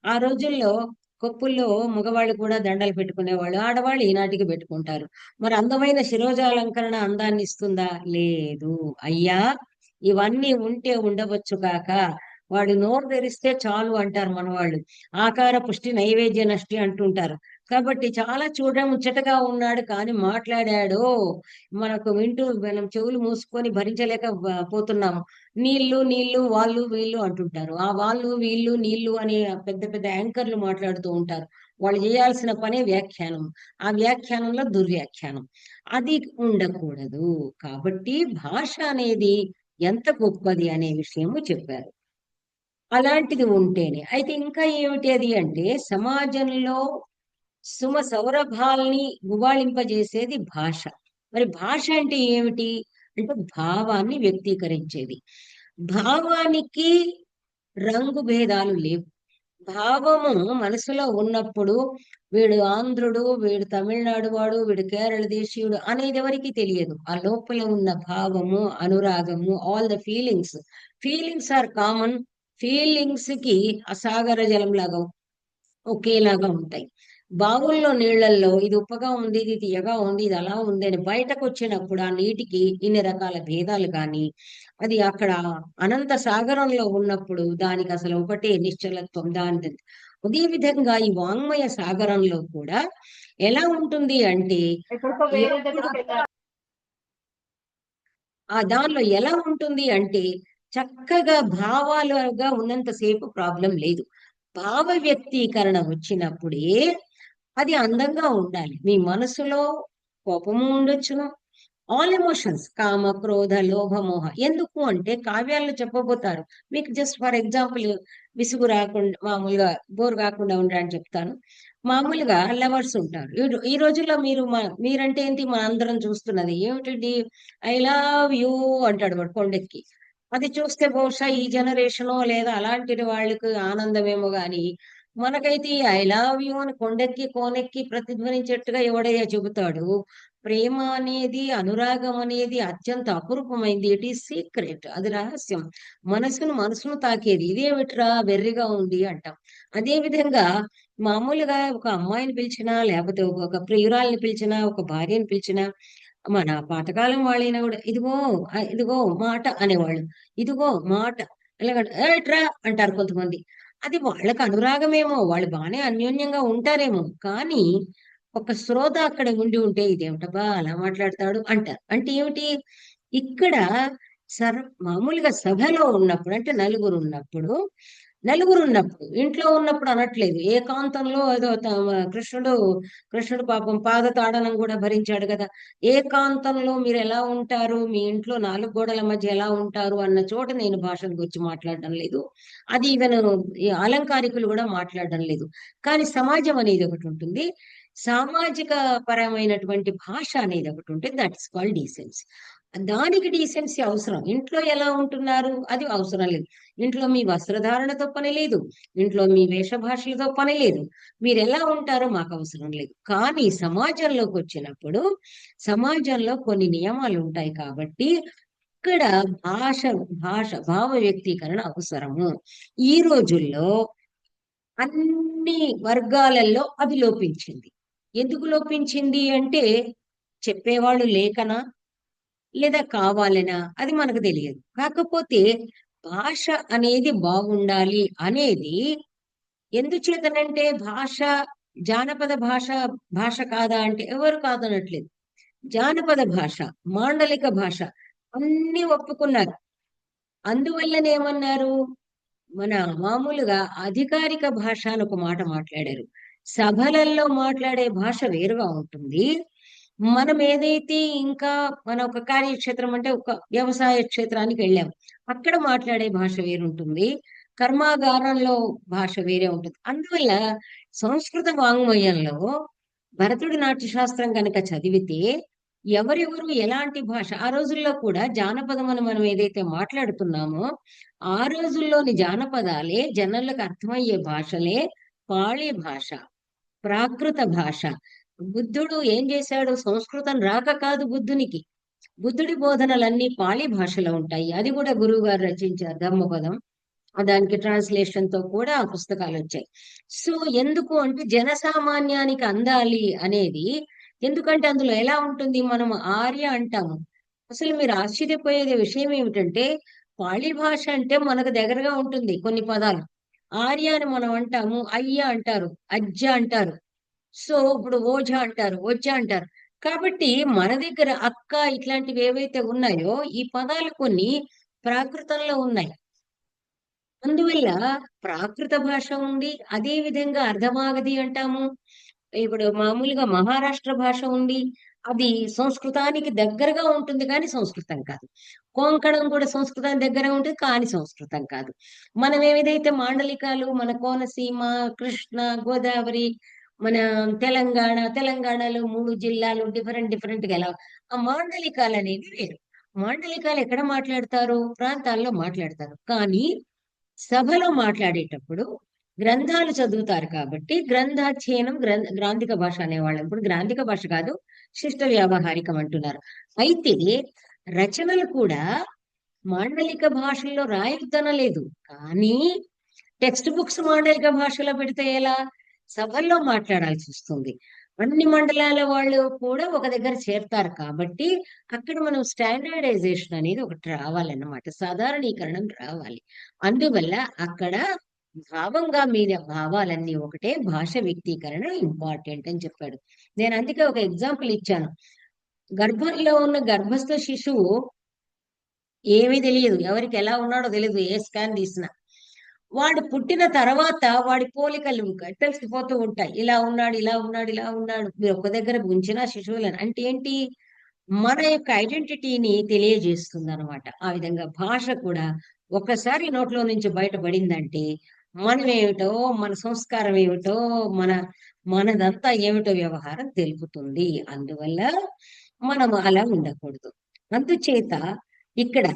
ఆ రోజుల్లో కొప్పుల్లో మగవాళ్ళు కూడా దండలు పెట్టుకునేవాళ్ళు, ఆడవాళ్ళు ఈనాటికి పెట్టుకుంటారు. మరి అందమైన శిరోజాలంకరణ అందాన్ని ఇస్తుందా? లేదు. అయ్యా, ఇవన్నీ ఉంటే ఉండవచ్చు కాక వాడు నోరు తెరిస్తే చాలు అంటారు మనవాళ్ళు. ఆకార పుష్టి నైవేద్య నష్టి అంటుంటారు. కాబట్టి చాలా చూడముచ్చటగా ఉన్నాడు కానీ మాట్లాడాడో మనకు వింటూ మనం చెవులు మూసుకొని భరించలేక పోతున్నాము. నీళ్లు నీళ్లు వాళ్ళు వీళ్ళు అంటుంటారు. ఆ వాళ్ళు వీళ్ళు నీళ్లు అనే పెద్ద పెద్ద యాంకర్లు మాట్లాడుతూ ఉంటారు. వాళ్ళు చేయాల్సిన పనే వ్యాఖ్యానం. ఆ వ్యాఖ్యానంలో దుర్వ్యాఖ్యానం. అది ఉండకూడదు. కాబట్టి భాష అనేది ఎంత గొప్పది అనే విషయము చెప్పారు. అలాంటిది ఉంటేనే అయితే ఇంకా ఏమిటి అది అంటే సమాజంలో సుమ సౌరభాల్ని గుబాళింపజేసేది భాష. మరి భాష అంటే ఏమిటి? అంటే భావాన్ని వ్యక్తీకరించేది. భావానికి రంగు భేదాలు లేవు. భావము మనసులో ఉన్నప్పుడు వీడు ఆంధ్రుడు, వీడు తమిళనాడు వాడు, వీడు కేరళ దేశీయుడు అనేది ఎవరికి తెలియదు. ఆ లోపల ఉన్న భావము, అనురాగము, all the feelings. Feelings are common. Feelings కి అసాగర జలం లాగా ఒకేలాగా ఉంటాయి. బావుల్లో నీళ్లలో ఇది ఉప్పగా ఉంది, ఇది తీయగా ఉంది, ఇది అలా ఉంది అని బయటకు వచ్చినప్పుడు ఆ నీటికి ఇన్ని రకాల భేదాలు కానీ, అది అక్కడ అనంత సాగరంలో ఉన్నప్పుడు దానికి అసలు ఒకటే నిశ్చలత్వం దాని. అదే విధంగా ఈ వాంగ్మయ సాగరంలో కూడా ఎలా ఉంటుంది అంటే ఎప్పుడు ఆ దానిలో ఎలా ఉంటుంది అంటే చక్కగా భావాలుగా ఉన్నంతసేపు ప్రాబ్లం లేదు. భావ వ్యక్తీకరణ వచ్చినప్పుడే అది అందంగా ఉండాలి. మీ మనసులో కోపము ఉండొచ్చును, ఆల్ ఎమోషన్స్, కామ క్రోధ లోభ మోహ. ఎందుకు అంటే కావ్యాల్లో చెప్పబోతారు. మీకు జస్ట్ ఫర్ ఎగ్జాంపుల్ విసుగు రాకుండా మామూలుగా బోర్ కాకుండా ఉండడానికి చెప్తాను. మామూలుగా లవర్స్ ఉంటారు. ఈ రోజుల్లో మీరంటే ఏంటి మన అందరం చూస్తున్నది ఏమిటండి? ఐ లవ్ యూ అంటాడు వాడు కొండెక్కి. అది చూస్తే బహుశా ఈ జనరేషన్ లేదా అలాంటి వాళ్ళకి ఆనందమేమో గాని మనకైతే ఐ లవ్ యూ అని కొండెక్కి కోనెక్కి ప్రతిధ్వనించేట్టుగా ఎవడయ్యా చెబుతాడు? ప్రేమ అనేది, అనురాగం అనేది అత్యంత అపురూపమైంది. It is secret. అది రహస్యం. మనసును తాకేది. ఇదేమిట్రా వెర్రిగా ఉంది అంటాం. అదే విధంగా మామూలుగా ఒక అమ్మాయిని పిలిచినా, లేకపోతే ఒక ప్రియురాల్ని పిలిచినా, ఒక భార్యని పిలిచినా, మన పాతకాలం వాళ్ళైనా కూడా ఇదిగో ఇదిగో మాట అనేవాళ్ళు. ఇదిగో మాట ఎలాగంటే ఏట్రా అంటారు కొంతమంది. అది వాళ్ళకి అనురాగమేమో, వాళ్ళు బాగానే అన్యోన్యంగా ఉంటారేమో కానీ ఒక శ్రోత అక్కడ ఉండి ఉంటే ఇదేమిటబ్బా అలా మాట్లాడతాడు అంటారు. అంటే ఏమిటి? ఇక్కడ మామూలుగా సభలో ఉన్నప్పుడు అంటే నలుగురు ఉన్నప్పుడు ఇంట్లో ఉన్నప్పుడు అనట్లేదు. ఏకాంతంలో ఏదో కృష్ణుడు పాపం పాద తాడనం కూడా భరించాడు కదా. ఏకాంతంలో మీరు ఎలా ఉంటారు, మీ ఇంట్లో నాలుగు గోడల మధ్య ఎలా ఉంటారు అన్న చోట నేను భాషను గురించి మాట్లాడడం లేదు. అది ఈవెన్ ఈ అలంకారికులు కూడా మాట్లాడడం లేదు. కానీ సమాజం అనేది ఒకటి ఉంటుంది. సామాజిక పరమైనటువంటి భాష అనేది ఒకటి ఉంటుంది. That is called decency. దానికి డీసెన్సీ అవసరం. ఇంట్లో ఎలా ఉంటున్నారు అది అవసరం లేదు. ఇంట్లో మీ వస్త్రధారణతో పని లేదు. ఇంట్లో మీ వేషభాషలతో పని లేదు. మీరు ఎలా ఉంటారో మాకు అవసరం లేదు. కానీ సమాజంలోకి వచ్చినప్పుడు సమాజంలో కొన్ని నియమాలు ఉంటాయి కాబట్టి ఇక్కడ భాష భావ వ్యక్తీకరణ అవసరము. ఈ రోజుల్లో అన్ని వర్గాలలో అది లోపించింది. ఎందుకు లోపించింది అంటే చెప్పేవాళ్ళు లేకనా లేదా కావాలనా అది మనకు తెలియదు. కాకపోతే భాష అనేది బాగుండాలి అనేది ఎందుచేతనంటే భాష జానపద భాష కాదా అంటే ఎవరు కాదనట్లేదు. జానపద భాష, మాండలిక భాష అన్ని ఒప్పుకున్నారు. అందువల్లనేమన్నారు? మన మామూలుగా అధికారిక భాష అని ఒక మాట మాట్లాడారు. సభలల్లో మాట్లాడే భాష వేరుగా ఉంటుంది. మనం ఏదైతే ఇంకా మన ఒక కార్యక్షేత్రం అంటే ఒక వ్యవసాయ క్షేత్రానికి వెళ్ళాం. అక్కడ మాట్లాడే భాష వేరుంటుంది. కర్మాగారంలో భాష వేరే ఉంటుంది. అందువల్ల సంస్కృత వాంగ్మయంలో భరతుడి నాట్యశాస్త్రం కనుక చదివితే ఎవరెవరు ఎలాంటి భాష ఆ రోజుల్లో కూడా జానపదం అని మనం ఏదైతే మాట్లాడుతున్నామో ఆ రోజుల్లోని జానపదాలే జనులకు అర్థమయ్యే భాషలే పాళీ భాష, ప్రాకృత భాష. బుద్ధుడు ఏం చేశాడు? సంస్కృతం రాక కాదు బుద్ధునికి. బుద్ధుడి బోధనలన్నీ పాళీ భాషలో ఉంటాయి. అది కూడా గురువు గారు రచించారు ధమ్మపదం. దానికి ట్రాన్స్లేషన్ తో కూడా ఆ పుస్తకాలు వచ్చాయి. సో ఎందుకు అంటే జనసామాన్యానికి అందాలి అనేది. ఎందుకంటే అందులో ఎలా ఉంటుంది? మనం ఆర్య అంటాము. అసలు మీరు ఆశ్చర్యపోయేది విషయం ఏమిటంటే పాళీ భాష అంటే మనకు దగ్గరగా ఉంటుంది కొన్ని పదాలు. ఆర్య అని మనం అంటాము, అయ్య అంటారు, అజ్జ అంటారు. సో ఇప్పుడు ఓజ అంటారు, ఒజ్జ అంటారు. కాబట్టి మన దగ్గర అక్క ఇట్లాంటివి ఏవైతే ఉన్నాయో ఈ పదాలు కొన్ని ప్రాకృతంలో ఉన్నాయి. అందువల్ల ప్రాకృత భాష ఉంది. అదే విధంగా అర్ధమాగధి అంటాము. ఇప్పుడు మామూలుగా మహారాష్ట్ర భాష ఉంది. అది సంస్కృతానికి దగ్గరగా ఉంటుంది కానీ సంస్కృతం కాదు. కోంకణం కూడా సంస్కృతానికి దగ్గరగా ఉంటుంది కానీ సంస్కృతం కాదు. మనం ఏదైతే మాండలికాలు మన కోనసీమ, కృష్ణ, గోదావరి, మన తెలంగాణలో 3 జిల్లాలు డిఫరెంట్ డిఫరెంట్ గా ఎలా ఆ మాండలికాలు అనేవి వేరు. మాండలికాలు ఎక్కడ మాట్లాడతారు? ప్రాంతాల్లో మాట్లాడతారు. కానీ సభలో మాట్లాడేటప్పుడు గ్రంథాలు చదువుతారు కాబట్టి గ్రంథాధ్యయనం గ్రాంధిక భాష అనేవాళ్ళం. ఇప్పుడు గ్రాంధిక భాష కాదు, శిష్ట వ్యావహారికం అంటున్నారు. అయితే రచనలు కూడా మాండలిక భాషల్లో రాయొద్దనలేదు. కానీ టెక్స్ట్ బుక్స్ మాండలిక భాషలో పెడితే ఎలా? సభల్లో మాట్లాడాల్సి వస్తుంది. అన్ని మండలాల వాళ్ళు కూడా ఒక దగ్గర చేరతారు కాబట్టి అక్కడ మనం స్టాండర్డైజేషన్ అనేది ఒకటి రావాలన్నమాట. సాధారణీకరణం రావాలి. అందువల్ల అక్కడ భావంగా మీద భావాలన్నీ ఒకటే, భాష వ్యక్తీకరణ ఇంపార్టెంట్ అని చెప్పాడు. నేను అందుకే ఒక ఎగ్జాంపుల్ ఇచ్చాను. గర్భంలో ఉన్న గర్భస్థ శిశువు ఏమీ తెలియదు, ఎవరికి ఎలా ఉన్నాడో తెలియదు, ఏ స్కాన్ తీసినా. వాడు పుట్టిన తర్వాత వాడి పోలికలు తెలిసిపోతూ ఉంటాయి. ఇలా ఉన్నాడు, ఇలా ఉన్నాడు, ఇలా ఉన్నాడు. మీరు ఒక్క దగ్గర ఉంచిన శిశువులను అంటే ఏంటి? మన యొక్క ఐడెంటిటీని తెలియజేస్తుంది అనమాట. ఆ విధంగా భాష కూడా ఒక్కసారి నోట్లో నుంచి బయటపడిందంటే మనం ఏమిటో, మన సంస్కారం ఏమిటో, మన మనదంతా ఏమిటో వ్యవహారం తెలుపుతుంది. అందువల్ల మనం అలా ఉండకూడదు. అందుచేత ఇక్కడ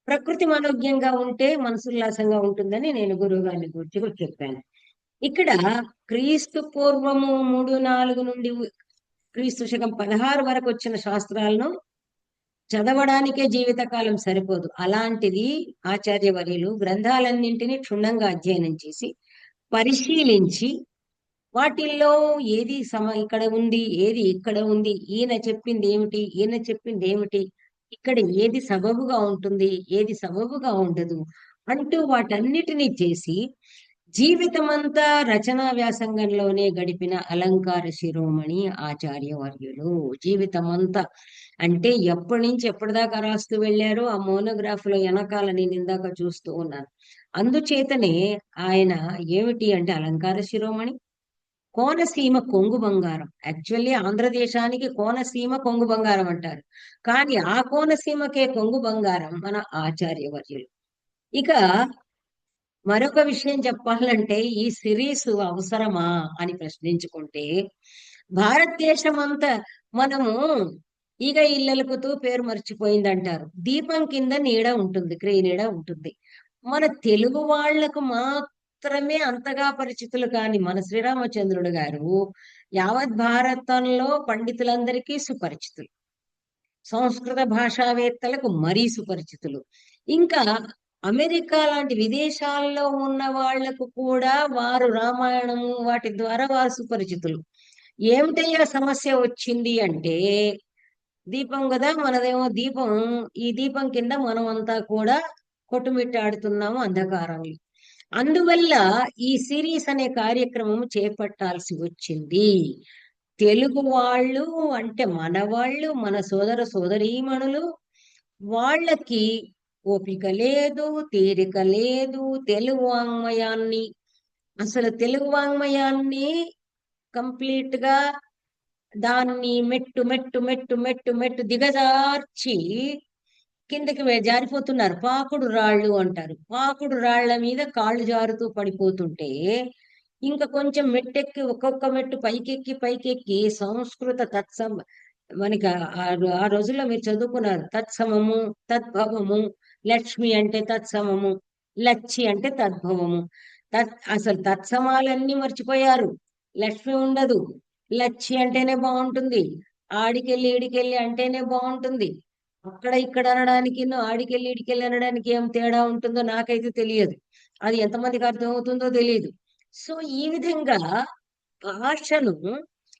ప్రకృతి మనోజ్ఞంగా ఉంటే మనసు ఉల్లాసంగా ఉంటుందని నేను గురువు గారిని గురించి కూడా చెప్పాను. ఇక్కడ క్రీస్తు పూర్వము 3-4 నుండి క్రీస్తు శకం 16 వరకు వచ్చిన శాస్త్రాలను చదవడానికే జీవితకాలం సరిపోదు. అలాంటిది ఆచార్యవర్యులు గ్రంథాలన్నింటినీ క్షుణ్ణంగా అధ్యయనం చేసి పరిశీలించి వాటిల్లో ఏది ఇక్కడ ఉంది, ఏది ఇక్కడ ఉంది, ఈయన చెప్పింది ఏమిటి, ఈయన చెప్పింది ఏమిటి, ఇక్కడ ఏది సబబుగా ఉంటుంది, ఏది సబబుగా ఉండదు అంటూ వాటన్నిటినీ చేసి జీవితమంతా రచనా వ్యాసంగంలోనే గడిపిన అలంకార శిరోమణి ఆచార్యవర్యులు. జీవితమంతా అంటే ఎప్పటి నుంచి ఎప్పటిదాకా రాస్తూ వెళ్ళారో ఆ మోనోగ్రాఫ్ లో వెనకాల నేను ఇందాక చూస్తూ ఉన్నాను. అందుచేతనే ఆయన ఏమిటి అంటే అలంకార శిరోమణి, కోనసీమ కొంగు బంగారం. యాక్చువల్లీ ఆంధ్రదేశానికి కోనసీమ కొంగు బంగారం అంటారు. కానీ ఆ కోనసీమకే కొంగు బంగారం మన ఆచార్యవర్యులు. ఇక మరొక విషయం చెప్పాలంటే ఈ సిరీస్ అవసరమా అని ప్రశ్నించుకుంటే భారతదేశం అంతా మనము ఈగ ఇళ్ళలకుతూ పేరు మర్చిపోయిందంటారు. దీపం కింద నీడ ఉంటుంది, నీడ ఉంటుంది. మన తెలుగు వాళ్లకు మాత్రమే అంతగా పరిచితులు కాని మన శ్రీరామచంద్రుడు గారు యావత్ భారతంలో పండితులందరికీ సుపరిచితులు, సంస్కృత భాషావేత్తలకు మరీ సుపరిచితులు. ఇంకా అమెరికా లాంటి విదేశాల్లో ఉన్న వాళ్లకు కూడా వారు రామాయణము వాటి ద్వారా వారు సుపరిచితులు. ఏమిటయ్యా సమస్య వచ్చింది అంటే దీపం కదా మనదేమో దీపం, ఈ దీపం కింద మనం అంతా కూడా కొట్టుమిట్టాడుతున్నాము అంధకారంలో. అందువల్ల ఈ సిరీస్ అనే కార్యక్రమం చేపట్టాల్సి వచ్చింది. తెలుగు వాళ్ళు అంటే మన వాళ్ళు, మన సోదర సోదరీమణులు, వాళ్ళకి ఓపిక లేదు, తీరిక లేదు. తెలుగు వాంగ్మయాన్ని, అసలు తెలుగు వాంగ్మయాన్ని కంప్లీట్ గా దాన్ని మెట్టు మెట్టు మెట్టు మెట్టు మెట్టు దిగజార్చి కిందకి జారిపోతున్నారు. పాకుడు రాళ్ళు అంటారు. పాకుడు రాళ్ల మీద కాళ్ళు జారుతూ పడిపోతుంటే ఇంకా కొంచెం మెట్టెక్కి ఒక్కొక్క మెట్టు పైకెక్కి పైకెక్కి సంస్కృత తత్సం మనకి ఆ రోజుల్లో మీరు చదువుకున్నారు. తత్సమము, తద్భవము, లక్ష్మి అంటే తత్సమము, లచ్చి అంటే తద్భవము. అసలు తత్సమాలన్నీ మర్చిపోయారు. లక్ష్మి ఉండదు. లచ్చి అంటేనే బాగుంటుంది. ఆడికెళ్ళి ఈడికెళ్ళి అంటేనే బాగుంటుంది. అక్కడ ఇక్కడ అనడానికి ఆడికెళ్ళి ఈడికెళ్ళి అనడానికి ఏం తేడా ఉంటుందో నాకైతే తెలియదు. అది ఎంతమందికి అర్థం అవుతుందో తెలియదు. సో ఈ విధంగా భాషను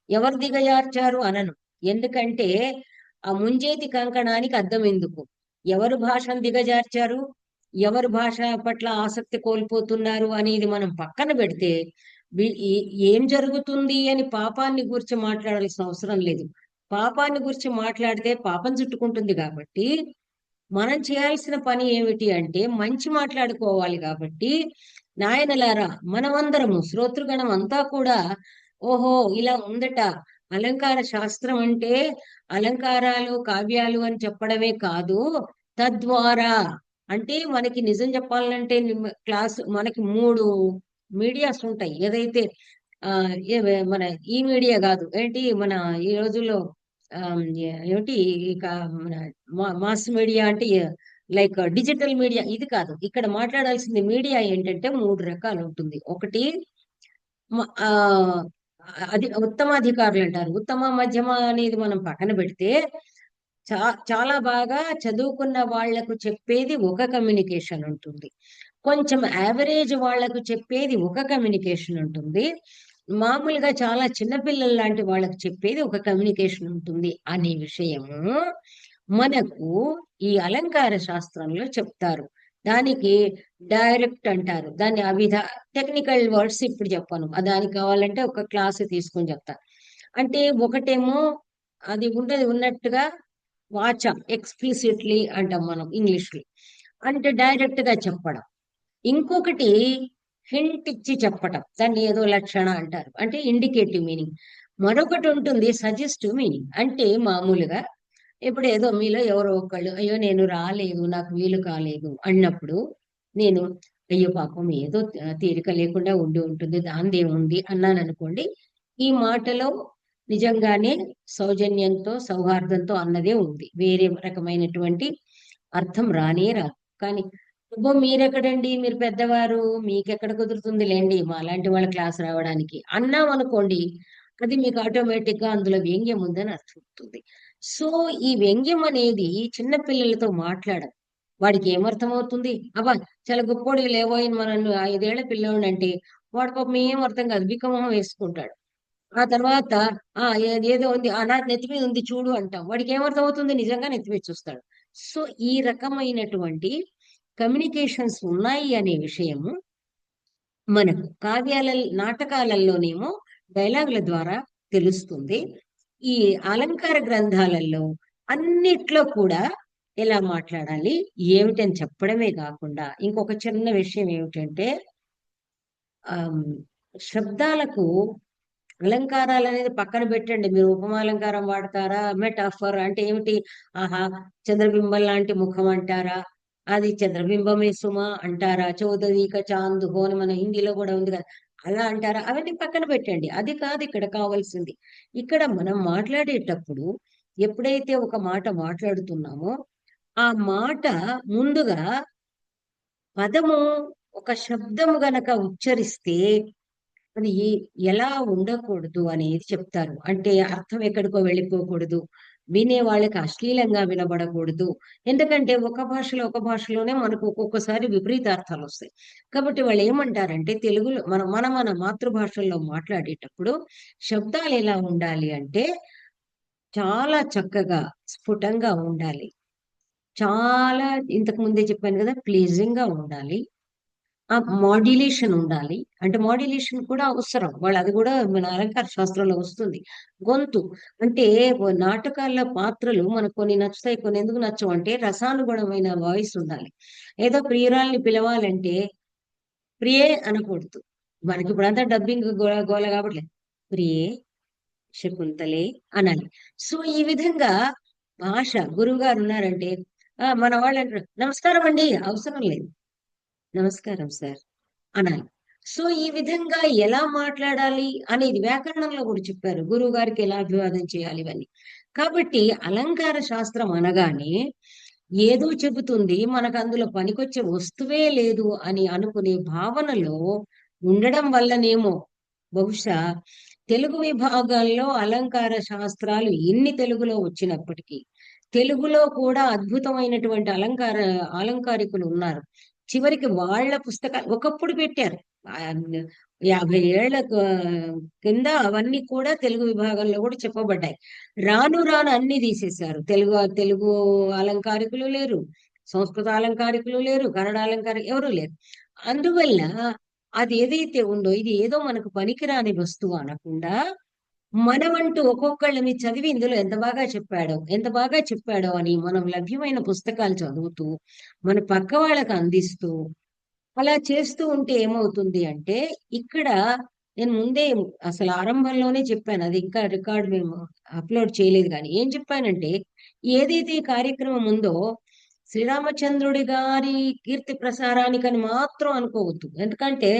ఎవరు దిగజార్చారు అనను. ఎందుకంటే ఆ ముంజేతి కంకణానికి అర్థం ఎందుకు? ఎవరు భాషను దిగజార్చారు, ఎవరు భాష పట్ల ఆసక్తి కోల్పోతున్నారు అనేది మనం పక్కన పెడితే ఏం జరుగుతుంది అని పాపాన్ని గురించి మాట్లాడాల్సిన అవసరం లేదు. పాపాన్ని గురించి మాట్లాడితే పాపం చుట్టుకుంటుంది. కాబట్టి మనం చేయాల్సిన పని ఏమిటి అంటే మంచి మాట్లాడుకోవాలి. కాబట్టి నాయనలారా, మనమందరము శ్రోతృగణం అంతా కూడా ఓహో ఇలా ఉందట. అలంకార శాస్త్రం అంటే అలంకారాలు కావ్యాలు అని చెప్పడమే కాదు, తద్వారా అంటే మనకి నిజం చెప్పాలంటే క్లాస్ మనకి 3 మీడియాస్ ఉంటాయి. ఏదైతే ఆ మన ఈ మీడియా కాదు ఏంటి మన ఈ రోజుల్లో ఏమిటి ఇక మన మాస్ మీడియా అంటే లైక్ డిజిటల్ మీడియా ఇది కాదు. ఇక్కడ మాట్లాడాల్సింది మీడియా ఏంటంటే 3 రకాలు ఉంటుంది. ఒకటి ఆ అది ఉత్తమాధికారులు అంటారు. ఉత్తమ మధ్యమ అనేది మనం పక్కన పెడితే చాలా బాగా చదువుకున్న వాళ్లకు చెప్పేది ఒక కమ్యూనికేషన్ ఉంటుంది. కొంచెం యావరేజ్ వాళ్లకు చెప్పేది ఒక కమ్యూనికేషన్ ఉంటుంది. మామూలుగా చాలా చిన్నపిల్లల లాంటి వాళ్ళకు చెప్పేది ఒక కమ్యూనికేషన్ ఉంటుంది అనే విషయము మనకు ఈ అలంకార శాస్త్రంలో చెప్తారు. దానికి డైరెక్ట్ అంటారు. దాన్ని టెక్నికల్ వర్డ్స్ ఇప్పుడు చెప్పను. దానికి కావాలంటే ఒక క్లాస్ తీసుకొని చెప్తా. అంటే ఒకటేమో అది ఉండేది ఉన్నట్టుగా వాచ ఎక్స్ప్లిసిట్లీ అంటాం మనం ఇంగ్లీష్లో, అంటే డైరెక్ట్ గా చెప్పడం. ఇంకొకటి హింట్ ఇచ్చి చెప్పటం, దాన్ని ఏదో లక్షణ అంటారు, అంటే ఇండికేటివ్ మీనింగ్. మరొకటి ఉంటుంది సజెస్టివ్ మీనింగ్. అంటే మామూలుగా ఇప్పుడు ఏదో మీలో ఎవరో ఒకళ్ళు అయ్యో నేను రాలేదు, నాకు వీలు కాలేదు అన్నప్పుడు నేను అయ్యో పాపం ఏదో తీరిక లేకుండా ఉండి ఉంటుంది, దానిదేముంది అన్నాను అనుకోండి. ఈ మాటలో నిజంగానే సౌజన్యంతో సౌహార్దంతో అన్నదే ఉంది, వేరే రకమైనటువంటి అర్థం రానే రాదు. కానీ అబ్బో మీరెక్కడండి, మీరు పెద్దవారు, మీకెక్కడ కుదురుతుంది లేండి మాలాంటి వాళ్ళ క్లాస్ రావడానికి అన్నాం అనుకోండి, అది మీకు ఆటోమేటిక్ గా అందులో వ్యంగ్యం ఉందని అర్థం అవుతుంది. సో ఈ వ్యంగ్యం అనేది చిన్న పిల్లలతో మాట్లాడడం, వాడికి ఏమర్థం అవుతుంది? అబ్బా చాలా గొప్పోడి లేవోయిన మనం 5 ఏళ్ల పిల్లోడు అంటే వాడు పాపం ఏం అర్థం కాదు, బిక్కమొహం వేసుకుంటాడు. ఆ తర్వాత ఏదో ఉంది నా నెత్తి మీద ఉంది చూడు అంటాం, వాడికి ఏమర్థం అవుతుంది? నిజంగా నెత్తి మీద చూస్తాడు. సో ఈ రకమైనటువంటి కమ్యూనికేషన్స్ ఉన్నాయి అనే విషయము మనకు నాటకాలలోనేమో డైలాగుల ద్వారా తెలుస్తుంది. ఈ అలంకార గ్రంథాలలో అన్నిట్లో కూడా ఎలా మాట్లాడాలి ఏమిటని చెప్పడమే కాకుండా ఇంకొక చిన్న విషయం ఏమిటంటే ఆ శబ్దాలకు అలంకారాలు అనేది పక్కన పెట్టండి. మీరు ఉపమాలంకారం వాడతారా, మెటాఫర్ అంటే ఏమిటి? ఆహా చంద్రబింబం లాంటి ముఖం అంటారా, అది చంద్రబింబమే సుమ అంటారా, చౌదవీక చాందుహో అని మన హిందీలో కూడా ఉంది కదా, అలా అంటారా? అవన్నీ పక్కన పెట్టండి. అది కాదు ఇక్కడ కావాల్సింది. ఇక్కడ మనం మాట్లాడేటప్పుడు ఎప్పుడైతే ఒక మాట మాట్లాడుతున్నామో ఆ మాట ముందుగా పదము ఒక శబ్దము గనక ఉచ్చరిస్తే అది ఎలా ఉండకూడదు అనేది చెప్తారు. అంటే అర్థం ఎక్కడికో వెళ్ళిపోకూడదు, వినే వాళ్ళకి అశ్లీలంగా వినబడకూడదు. ఎందుకంటే ఒక భాషలోనే మనకు ఒక్కొక్కసారి విపరీత అర్థాలు వస్తాయి. కాబట్టి వాళ్ళు ఏమంటారంటే తెలుగులో మన మాతృభాషల్లో మాట్లాడేటప్పుడు శబ్దాలు ఎలా ఉండాలి అంటే చాలా చక్కగా స్ఫుటంగా ఉండాలి. చాలా ఇంతకు ముందే చెప్పాను కదా, ప్లీజింగ్ గా ఉండాలి. ఆ మాడ్యులేషన్ ఉండాలి. అంటే మాడ్యులేషన్ కూడా అవసరం. వాళ్ళు అది కూడా మన అలంకార శాస్త్రంలో వస్తుంది. గొంతు అంటే నాటకాల పాత్రలు మనకు కొన్ని నచ్చుతాయి, కొన్ని ఎందుకు నచ్చవు అంటే రసానుగుణమైన వాయిస్ ఉండాలి. ఏదో ప్రియురాల్ని పిలవాలంటే ప్రియే అనకూడదు. మనకి ఇప్పుడంతా డబ్బింగ్ గోల గోల కాబట్టి ప్రియే, శకుంతలే అనాలి. సో, ఈ విధంగా భాష గురువుగారు ఉన్నారంటే మన వాళ్ళు అంటారు, "నమస్కారం అండి" అవసరం లేదు. "నమస్కారం సార్" అనాలి. సో, ఈ విధంగా ఎలా మాట్లాడాలి అనేది వ్యాకరణంలో కూడా చెప్పారు. గురువుగారికి ఎలా అభివాదం చేయాలి ఇవన్నీ. కాబట్టి అలంకార శాస్త్రం అనగానే ఏదో చెబుతుంది. మనకు అందులో పనికొచ్చే వస్తువే లేదు అని అనుకునే భావనలో ఉండడం వల్లనేమో బహుశా తెలుగు విభాగాల్లో అలంకార శాస్త్రాలు ఎన్ని తెలుగులో వచ్చినప్పటికీ, తెలుగులో కూడా అద్భుతమైనటువంటి అలంకారికులు ఉన్నారు. చివరికి వాళ్ళ పుస్తకాలు ఒకప్పుడు పెట్టారు. ఆహ్, 50 ఏళ్ల కింద అవన్నీ కూడా తెలుగు విభాగంలో కూడా చెప్పబడ్డాయి. రాను రాను అన్ని తీసేశారు. తెలుగు తెలుగు అలంకారికులు లేరు. సంస్కృత అలంకారికులు లేరు. కన్నడ ఎవరు లేరు. అందువల్ల అది ఏదైతే ఉందో ఇది ఏదో మనకు పనికిరాని వస్తువు అనకుండా మనమంటూ ఒక్కొక్కళ్ళని చదివి ఇందులో ఎంత బాగా చెప్పాడో అని మనం లభ్యమైన పుస్తకాలు చదువుతూ, మన పక్క వాళ్ళకి అందిస్తూ, అలా చేస్తూ ఉంటే ఏమవుతుంది అంటే, ఇక్కడ నేను ముందే అసలు ఆరంభంలోనే చెప్పాను. అది ఇంకా రికార్డ్ మేము అప్‌లోడ్ చేయలేదు గానీ. ఏం చెప్పానంటే, ఏదైతే ఈ కార్యక్రమం ఉందో, శ్రీరామచంద్రుడి గారి కీర్తి ప్రసారానికని మాత్రం అనుకోవద్దు. ఎందుకంటే,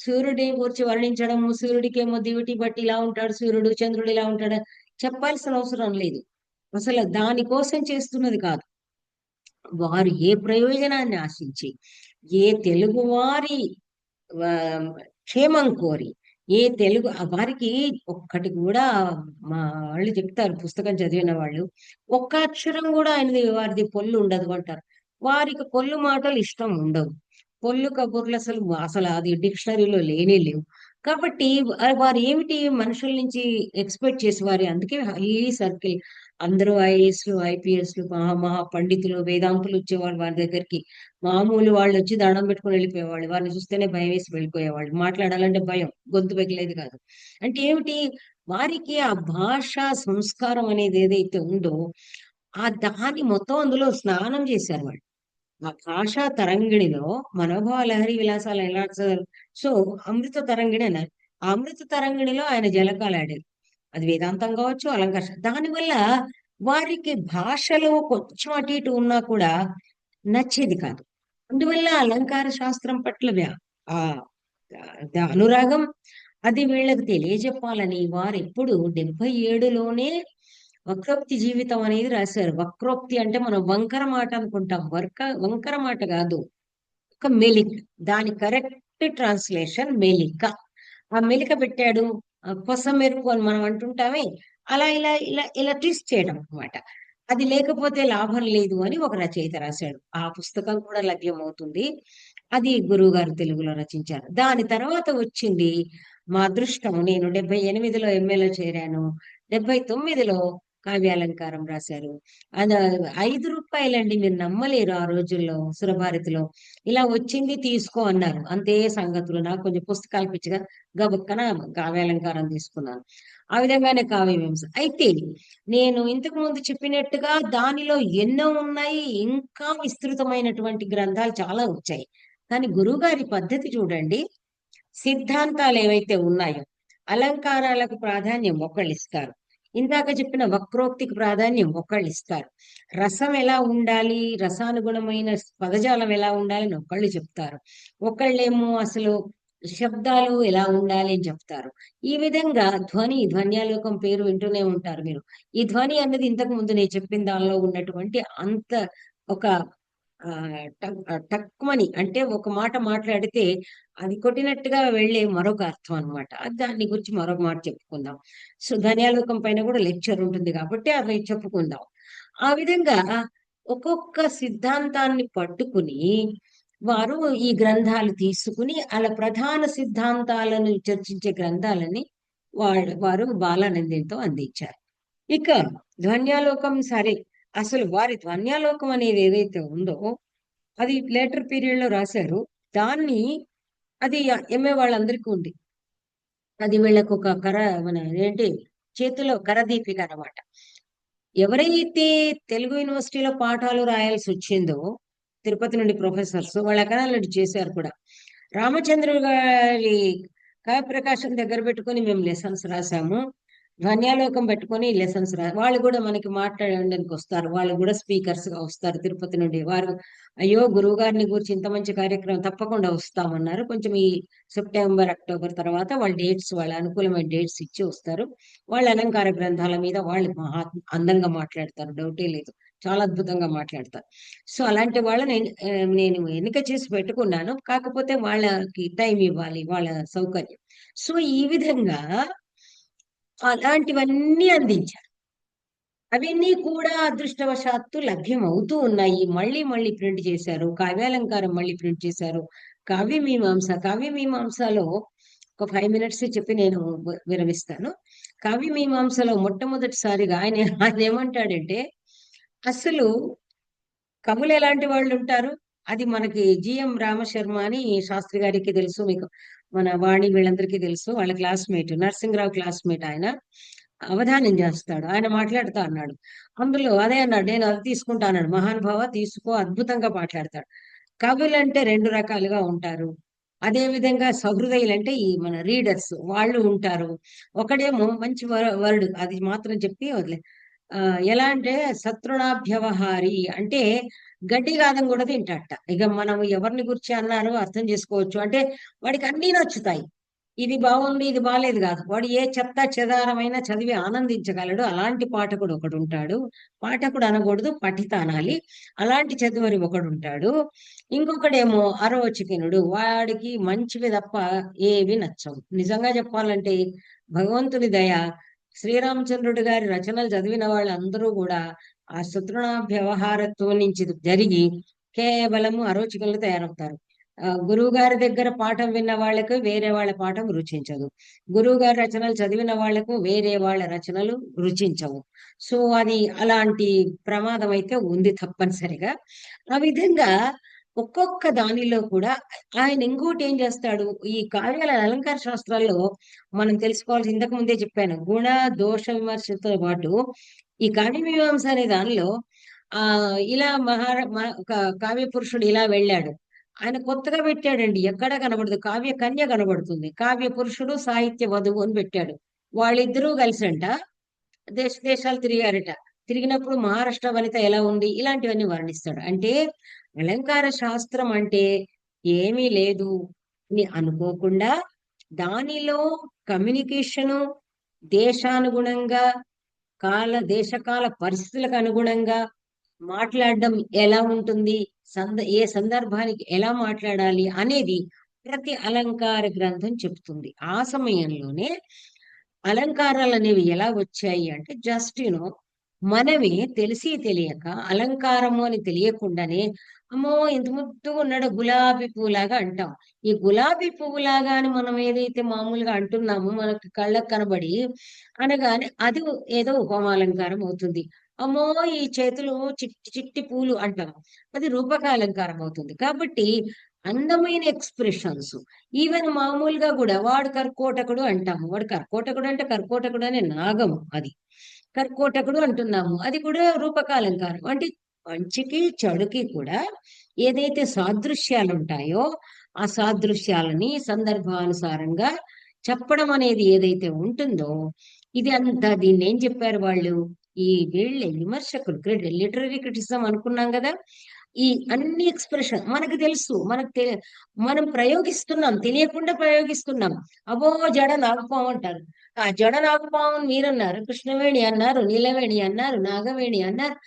సూర్యుడిని గూర్చి వర్ణించడము, సూర్యుడికేమో దివిటి బట్టి ఇలా ఉంటాడు సూర్యుడు, చంద్రుడు ఇలా ఉంటాడు చెప్పాల్సిన అవసరం లేదు. అసలు దాని కోసం చేస్తున్నది కాదు. వారు ఏ ప్రయోజనాన్ని ఆశించి, ఏ తెలుగువారి ఆహ్, క్షేమం కోరి, ఏ తెలుగు వారికి ఒక్కటి కూడా మా వాళ్ళు చెప్తారు పుస్తకం చదివిన వాళ్ళు. ఒక్క అక్షరం గూడా వారిది పొల్లు ఉండదు అంటారు. వారికి పొల్లు మాటలు ఇష్టం ఉండవు. పొల్లు కబుర్లు అసలు అది డిక్షనరీలో లేనే లేవు. కాబట్టి వారేమిటి మనుషుల నుంచి ఎక్స్‌పెక్ట్ చేసేవారు. అందుకే హైలీ సర్కిల్ అందరూ ఐఏఎస్‌లు, ఐపీఎస్‌లు మహా మహా పండితులు, వేదాంతులు వచ్చేవాళ్ళు వారి దగ్గరికి. మామూలు వాళ్ళొచ్చి దండం పెట్టుకొని వెళ్ళిపోయేవాళ్ళు. వారిని చూస్తేనే భయమేసి వెళ్ళిపోయేవాళ్ళు. మాట్లాడాలంటే భయం. గొంతు పెగిలేది కాదు. అంటే ఏమిటి? వారికి ఆ భాష సంస్కారం అనేది ఏదైతే ఉందో, ఆ దాన్ని మొత్తం అందులో స్నానం చేశారు వాళ్ళు. ఆ భాషా తరంగిణిలో మనోభావ లహరి విలాసాలు ఎలా సో అమృత తరంగిణి అన్నారు. ఆ అమృత తరంగిణిలో ఆయన జలకాలాడారు. అది వేదాంతం కావచ్చు, అలంకార దానివల్ల వారికి భాషలో కొంచెం అటు ఇటు ఉన్నా కూడా నచ్చేది కాదు. అందువల్ల అలంకార శాస్త్రం పట్ల ఆహ్, అనురాగం అది వీళ్ళకి తెలియజెప్పాలని వారెప్పుడు 77లోనే వక్రోక్తి జీవితం అనేది రాశారు. వక్రోక్తి అంటే మనం వంకర మాట అనుకుంటాం. వంకర మాట గాదు. ఒక మెలిక. దాని కరెక్ట్ ట్రాన్స్‌లేషన్ మెలిక. ఆ మెలిక పెట్టాడు. కొసమెరుపు అని మనం అంటుంటామే. అలా ఇలా ట్విస్ట్ చేయడం అన్నమాట. అది లేకపోతే లాభం లేదు అని ఒక రచయిత రాశాడు. ఆ పుస్తకం కూడా లభ్యమవుతుంది. అది గురువుగారు తెలుగులో రచించారు. దాని తర్వాత వచ్చింది మా అదృష్టం. నేను 78లో ఎంఏలో చేరాను. 79లో కావ్యాలంకారం రాశారు. అది రూ. 5 మీరు నమ్మలేరు ఆ రోజుల్లో సురభారతిలో. ఇలా వచ్చింది తీసుకో అన్నారు. అంతే సంగతులు. నాకు కొంచెం పుస్తకాలు పిచ్చిగా గబుక్కన కావ్యాలంకారం తీసుకున్నాను. ఆ విధంగానే కావ్యమీమాంస. అయితే నేను ఇంతకు ముందు చెప్పినట్టుగా దానిలో ఎన్నో ఉన్నాయి. ఇంకా విస్తృతమైనటువంటి గ్రంథాలు చాలా వచ్చాయి. కానీ గురువుగారి పద్ధతి చూడండి. సిద్ధాంతాలేవైతే ఉన్నాయో, అలంకారాలకు ప్రాధాన్యం ఒకళ్ళిస్తారు. ఇందాక చెప్పిన వక్రోక్తికి ప్రాధాన్యం ఒకళ్ళిస్తారు. రసం ఎలా ఉండాలి, రసానుగుణమైన పదజాలం ఎలా ఉండాలని ఒకళ్ళు చెప్తారు. ఒకళ్ళేమో అసలు శబ్దాలు ఎలా ఉండాలి అని చెప్తారు. ఈ విధంగా ధ్వన్యాలోకం పేరు వింటూనే ఉంటారు మీరు. ఈ ధ్వని అన్నది ఇంతకు ముందు నేను చెప్పిన దానిలో ఉన్నటువంటి అంత ఒక టక్‌మని అంటే ఒక మాట మాట్లాడితే అది కొట్టినట్టుగా వెళ్ళే మరొక అర్థం అన్నమాట. దాన్ని గురించి మరొక మాట చెప్పుకుందాం. సో, ధ్వన్యాలోకం పైన కూడా లెక్చర్ ఉంటుంది కాబట్టి అవి చెప్పుకుందాం. ఆ విధంగా ఒక్కొక్క సిద్ధాంతాన్ని పట్టుకుని వారు ఈ గ్రంథాలు తీసుకుని అలా ప్రధాన సిద్ధాంతాలను చర్చించే గ్రంథాలని వారు బాలానందంతో అందించారు. ఇక ధ్వన్యాలోకం సరే. అసలు వారి ధ్వన్యాలోకం అనేది ఏదైతే ఉందో అది లేటర్ పీరియడ్‌లో రాశారు. దాన్ని అది ఎంఏ వాళ్ళందరికీ ఉంది. అది వీళ్ళకు ఒక మన ఏంటి చేతిలో కరదీపిక అన్నమాట. ఎవరైతే తెలుగు యూనివర్సిటీలో పాఠాలు రాయాల్సి వచ్చిందో తిరుపతి నుండి ప్రొఫెసర్స్ వాళ్ళ అకనాలెడ్జ్ చేశారు కూడా. రామచంద్రుడు గారి కావ్యప్రకాశం దగ్గర పెట్టుకొని మేము లెసన్స్ రాసాము. ధ్వన్యాలోకం పెట్టుకొని లెసన్స్ వాళ్ళు కూడా మనకి మాట్లాడడానికి వస్తారు. వాళ్ళు కూడా స్పీకర్స్ గా వస్తారు తిరుపతి నుండి. వారు అయ్యో గురువు గారిని గురించి ఇంత మంచి కార్యక్రమం తప్పకుండా వస్తామన్నారు. కొంచెం ఈ సెప్టెంబర్ అక్టోబర్ తర్వాత వాళ్ళ డేట్స్ వాళ్ళ అనుకూలమైన డేట్స్ ఇచ్చి వస్తారు. వాళ్ళ అలంకార గ్రంథాల మీద వాళ్ళు మహా అందంగా మాట్లాడతారు, డౌటే లేదు. చాలా అద్భుతంగా మాట్లాడతారు. సో అలాంటి వాళ్ళని నేను ఎన్నిక చేసి పెట్టుకున్నాను. కాకపోతే వాళ్ళకి టైం ఇవ్వాలి, వాళ్ళ సౌకర్యం. సో ఈ విధంగా అలాంటివన్నీ అందించారు. అవన్నీ కూడా అదృష్టవశాత్తు లభ్యం అవుతూ ఉన్నాయి. మళ్ళీ మళ్ళీ ప్రింట్ చేశారు. కావ్యాలంకారం మళ్ళీ ప్రింట్ చేశారు. కావ్య మీమాంసలో ఒక 5 minutes చెప్పి నేను విరమిస్తాను. కావ్య మీమాంసలో మొట్టమొదటిసారిగా ఆయన ఆయన ఏమంటాడంటే, అసలు కవులు ఎలాంటి వాళ్ళు ఉంటారు, అది మనకి జిఎం రామశర్మ అని శాస్త్రి గారికి తెలుసు, మీకు మన వాణి వీళ్ళందరికీ తెలుసు. వాళ్ళ క్లాస్మేట్, నరసింహరావు క్లాస్మేట్ ఆయన. అవధానం చేస్తాడు, ఆయన మాట్లాడుతా అన్నాడు. అందులో అదే అన్నాడు, నేను అది తీసుకుంటా అన్నాడు. మహానుభావ తీసుకో, అద్భుతంగా మాట్లాడతాడు. కవులు అంటే రెండు రకాలుగా ఉంటారు. అదే విధంగా సహృదయులు అంటే ఈ మన రీడర్స్ వాళ్ళు ఉంటారు. ఒకడేమో మంచి వరుడు, అది మాత్రం చెప్పి వదిలే. ఆ ఎలా అంటే శత్రుణాభ్యవహారి అంటే గడ్డి గాదం కూడా తింటాట. ఇక మనం ఎవరిని గురించి అన్నారో అర్థం చేసుకోవచ్చు. అంటే వాడికి అన్నీ నచ్చుతాయి. ఇది బాగుంది, ఇది బాలేదు కాదు. వాడు ఏ చెత్త చెదారమైనా చదివి ఆనందించగలడు. అలాంటి పాఠకుడు ఒకడు ఉంటాడు. పాఠకుడు అనకూడదు, పఠిత అనాలి. అలాంటి చదువరి ఒకడు ఉంటాడు. ఇంకొకడేమో అరోచకినుడు, వాడికి మంచివి తప్ప ఏవి నచ్చవు. నిజంగా చెప్పాలంటే భగవంతుని దయ, శ్రీరామచంద్రుడి గారి రచనలు చదివిన వాళ్ళందరూ కూడా ఆ శత్రుణాభ్యవహారత్వం నుంచి జరిగి కేవలము అరోచకులు తయారవుతారు. గురువు గారి దగ్గర పాఠం విన్న వాళ్ళకు వేరే వాళ్ళ పాఠం రుచించదు. గురువు గారి రచనలు చదివిన వాళ్లకు వేరే వాళ్ళ రచనలు రుచించవు. సో అది అలాంటి ప్రమాదం అయితే ఉంది తప్పనిసరిగా. ఆ విధంగా ఒక్కొక్క దానిలో కూడా ఆయన ఇంకోటి ఏం చేస్తాడు, ఈ కావ్యాల అలంకార శాస్త్రాల్లో మనం తెలుసుకోవాల్సి ఇంతకు ముందే చెప్పాను, గుణ దోష విమర్శతో పాటు ఈ కావ్య మీమాంస అనే దానిలో ఆ ఇలా కావ్య పురుషుడు ఇలా వెళ్ళాడు, ఆయన కొత్తగా పెట్టాడండి. ఎక్కడ కనబడదు, కావ్య కన్య కనబడుతుంది, కావ్య పురుషుడు సాహిత్య వధువు అని పెట్టాడు. వాళ్ళిద్దరూ కలిసంట దేశ దేశాలు తిరిగారట. తిరిగినప్పుడు మహారాష్ట్ర వనిత ఎలా ఉంది, ఇలాంటివన్నీ వర్ణిస్తాడు. అంటే అలంకార శాస్త్రం అంటే ఏమీ లేదు అని అనుకోకుండా దానిలో కమ్యూనికేషను దేశానుగుణంగా దేశకాల పరిస్థితులకు అనుగుణంగా మాట్లాడడం ఎలా ఉంటుంది, ఏ సందర్భానికి ఎలా మాట్లాడాలి అనేది ప్రతి అలంకార గ్రంథం చెప్తుంది. ఆ సమయంలోనే అలంకారాలు అనేవి ఎలా వచ్చాయి అంటే జస్ట్ మనమే తెలిసి తెలియక అలంకారము అని తెలియకుండానే అమ్మో ఇంత ముద్దుగా ఉన్నాడు గులాబీ పువ్వులాగా అంటాం. ఈ గులాబీ పువ్వులాగా అని మనం ఏదైతే మామూలుగా అంటున్నామో మనకి కళ్ళకు కనబడి అనగానే అది ఏదో ఉపమాలంకారం అవుతుంది. అమ్మో ఈ చేతులు చిట్టి చిట్టి పూలు అంటాం, అది రూపకాలంకారం అవుతుంది. కాబట్టి అందమైన ఎక్స్ప్రెషన్స్, ఈవెన్ మామూలుగా కూడా వాడు కర్కోటకుడు అంటాము. వాడు కర్కోటకుడు అంటే కర్కోటకుడు అనే నాగము, అది కర్కోటకుడు అంటున్నాము. అది కూడా రూపకాలంకారం. అంటే మంచికి చెడుకి కూడా ఏదైతే సాదృశ్యాలు ఉంటాయో ఆ సాదృశ్యాలని సందర్భానుసారంగా చెప్పడం అనేది ఏదైతే ఉంటుందో, ఇది అంతా దీన్ని ఏం చెప్పారు వాళ్ళు, ఈ వీళ్ళ విమర్శకులు లిటరరీ క్రిటిసిజం అనుకున్నాం కదా, ఈ అన్ని ఎక్స్ప్రెషన్ మనకు తెలుసు, మనం ప్రయోగిస్తున్నాం, తెలియకుండా ప్రయోగిస్తున్నాం. అబో జడ నాగపాము అంటారు, ఆ జడ నాగపాము మీరన్నారు, కృష్ణవేణి అన్నారు, నీలవేణి అన్నారు, నాగవేణి అన్నారు,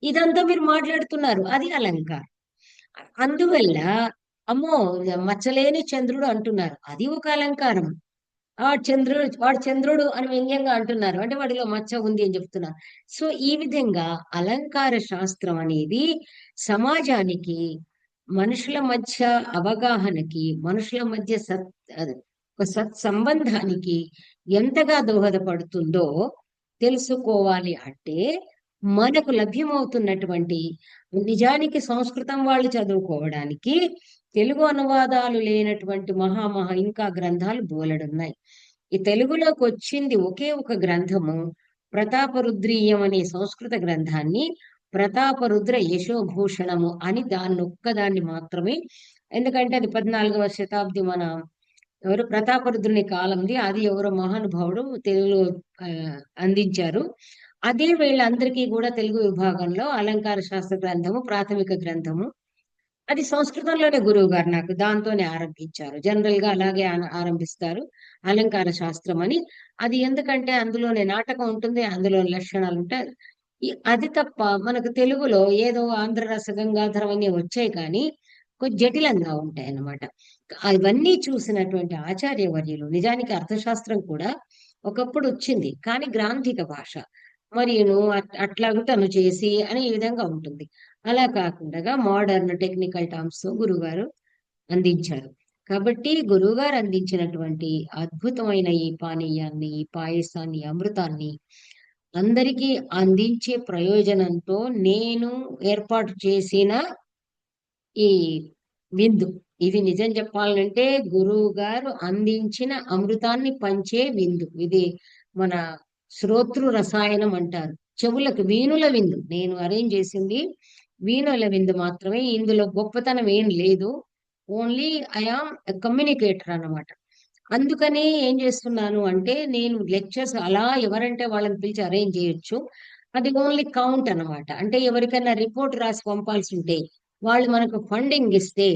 ఇదంతా మీరు మాట్లాడుతున్నారు, అది అలంకారం. అందువల్ల అమ్మో మచ్చలేని చంద్రుడు అంటున్నారు, అది ఒక అలంకారం. వాడు చంద్రుడు అని వ్యంగ్యంగా అంటున్నారు, అంటే వాడిలో మచ్చ ఉంది అని చెప్తున్నారు. సో ఈ విధంగా అలంకార శాస్త్రం అనేది సమాజానికి, మనుషుల మధ్య అవగాహనకి, మనుషుల మధ్య ఒక సత్సంబంధానికి ఎంతగా దోహదపడుతుందో తెలుసుకోవాలి అంటే మనకు లభ్యమవుతున్నటువంటి నిజానికి సంస్కృతం వాళ్ళు చదువుకోవడానికి తెలుగు అనువాదాలు లేనటువంటి మహా ఇంకా గ్రంథాలు బోలెడున్నాయి. ఈ తెలుగులోకి వచ్చింది ఒకే ఒక గ్రంథము, ప్రతాపరుద్రీయం అనే సంస్కృత గ్రంథాన్ని ప్రతాపరుద్ర యశోభూషణము అని దాన్నొక్కదాన్ని మాత్రమే, ఎందుకంటే అది 14వ శతాబ్ది మన ఎవరు ప్రతాపరుద్రుని కాలంది. అది ఎవరో మహానుభావుడు తెలుగులో ఆ, అందించారు. అదే వీళ్ళందరికీ కూడా తెలుగు విభాగంలో అలంకార శాస్త్ర గ్రంథము ప్రాథమిక గ్రంథము. అది సంస్కృతంలోనే గురువు గారు నాకు దాంతోనే ఆరంభించారు. జనరల్ గా అలాగే ఆరంభిస్తారు, అలంకార శాస్త్రం అని. అది ఎందుకంటే అందులోనే నాటకం ఉంటుంది, అందులో లక్షణాలు ఉంటాయి. అది తప్ప మనకు తెలుగులో ఏదో ఆంధ్ర రస గంగాధరం అన్నీ వచ్చాయి, కానీ కొంచెం జటిలంగా ఉంటాయి అన్నమాట. అవన్నీ చూసినటువంటి ఆచార్యవర్యులు, నిజానికి అర్థశాస్త్రం కూడా ఒకప్పుడు వచ్చింది, కానీ గ్రాంథిక భాష మరి అట్లాగూ తను చేసి అని ఈ విధంగా ఉంటుంది. అలా కాకుండా మోడర్న్ టెక్నికల్ టర్మ్స్ గురుగారు అందించారు. కాబట్టి గురువుగారు అందించినటువంటి అద్భుతమైన ఈ పానీయాన్ని, ఈ పాయసాన్ని, అమృతాన్ని అందరికీ అందించే ప్రయోజనంతో నేను ఏర్పాటు చేసిన ఈ విందు, ఇది నిజం చెప్పాలంటే గురువు గారు అందించిన అమృతాన్ని పంచే విందు ఇది. మన శ్రోతృ రసాయనం అంటారు, చెవులకు వీణుల విందు. నేను అరేంజ్ చేసింది వీణుల విందు మాత్రమే, ఇందులో గొప్పతనం ఏం లేదు. ఓన్లీ ఐఆమ్ కమ్యూనికేటర్ అన్నమాట. అందుకని ఏం చేస్తున్నాను అంటే, నేను లెక్చర్స్ అలా ఎవరంటే వాళ్ళని పిలిచి అరేంజ్ చేయొచ్చు. అది ఓన్లీ కౌంట్ అన్నమాట. అంటే ఎవరికైనా రిపోర్ట్ రాసి పంపాల్సి ఉంటే, వాళ్ళు మనకు ఫండింగ్ ఇస్తే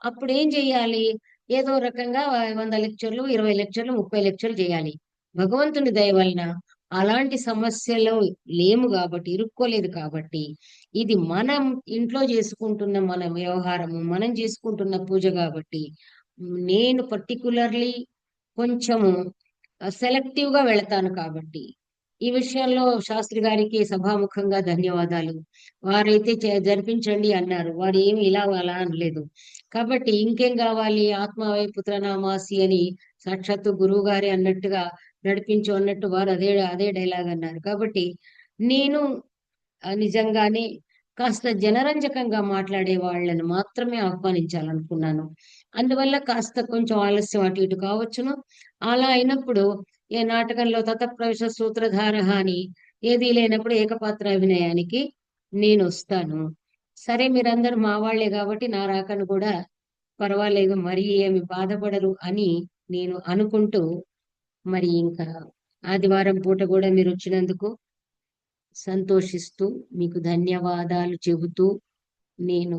అప్పుడు ఏం చేయాలి? ఏదో రకంగా 100 లెక్చర్లు, 20 లెక్చర్లు, 30 లెక్చర్లు చేయాలి. భగవంతుని దయ వలన అలాంటి సమస్యలు లేము కాబట్టి, ఇరుక్కోలేదు కాబట్టి, ఇది మనం ఇంట్లో చేసుకుంటున్న మన వ్యవహారము, మనం చేసుకుంటున్న పూజ కాబట్టి, నేను పర్టికులర్లీ కొంచెము సెలెక్టివ్ గా వెళతాను కాబట్టి, ఈ విషయంలో శాస్త్రి గారికి సభాముఖంగా ధన్యవాదాలు. వారైతే జరిపించండి అన్నారు, వారు ఏమి ఇలా అలా అనలేదు. కాబట్టి ఇంకేం కావాలి, ఆత్మవై పుత్రనామాసి అని సాక్షాత్తు గురువు గారే అన్నట్టుగా నడిపించు అన్నట్టు వారు అదే అదే డైలాగ్ అన్నారు. కాబట్టి నేను నిజంగానే కాస్త జనరంజకంగా మాట్లాడే వాళ్ళని మాత్రమే ఆహ్వానించాలనుకున్నాను. అందువల్ల కాస్త కొంచెం ఆలస్యం అటు ఇటు కావచ్చును. అలా అయినప్పుడు ఏ నాటకంలో తతప్రవేశ సూత్రధార అని ఏదీ లేనప్పుడు ఏకపాత్ర అభినయానికి నేను వస్తాను. సరే, మీరందరూ మా వాళ్ళే కాబట్టి నా రాకను కూడా పర్వాలేదు, మరి ఏమి బాధపడరు అని నేను అనుకుంటూ, మరి ఇంకా ఆదివారం పూట కూడా మీరు వచ్చినందుకు సంతోషిస్తూ మీకు ధన్యవాదాలు చెబుతూ నేను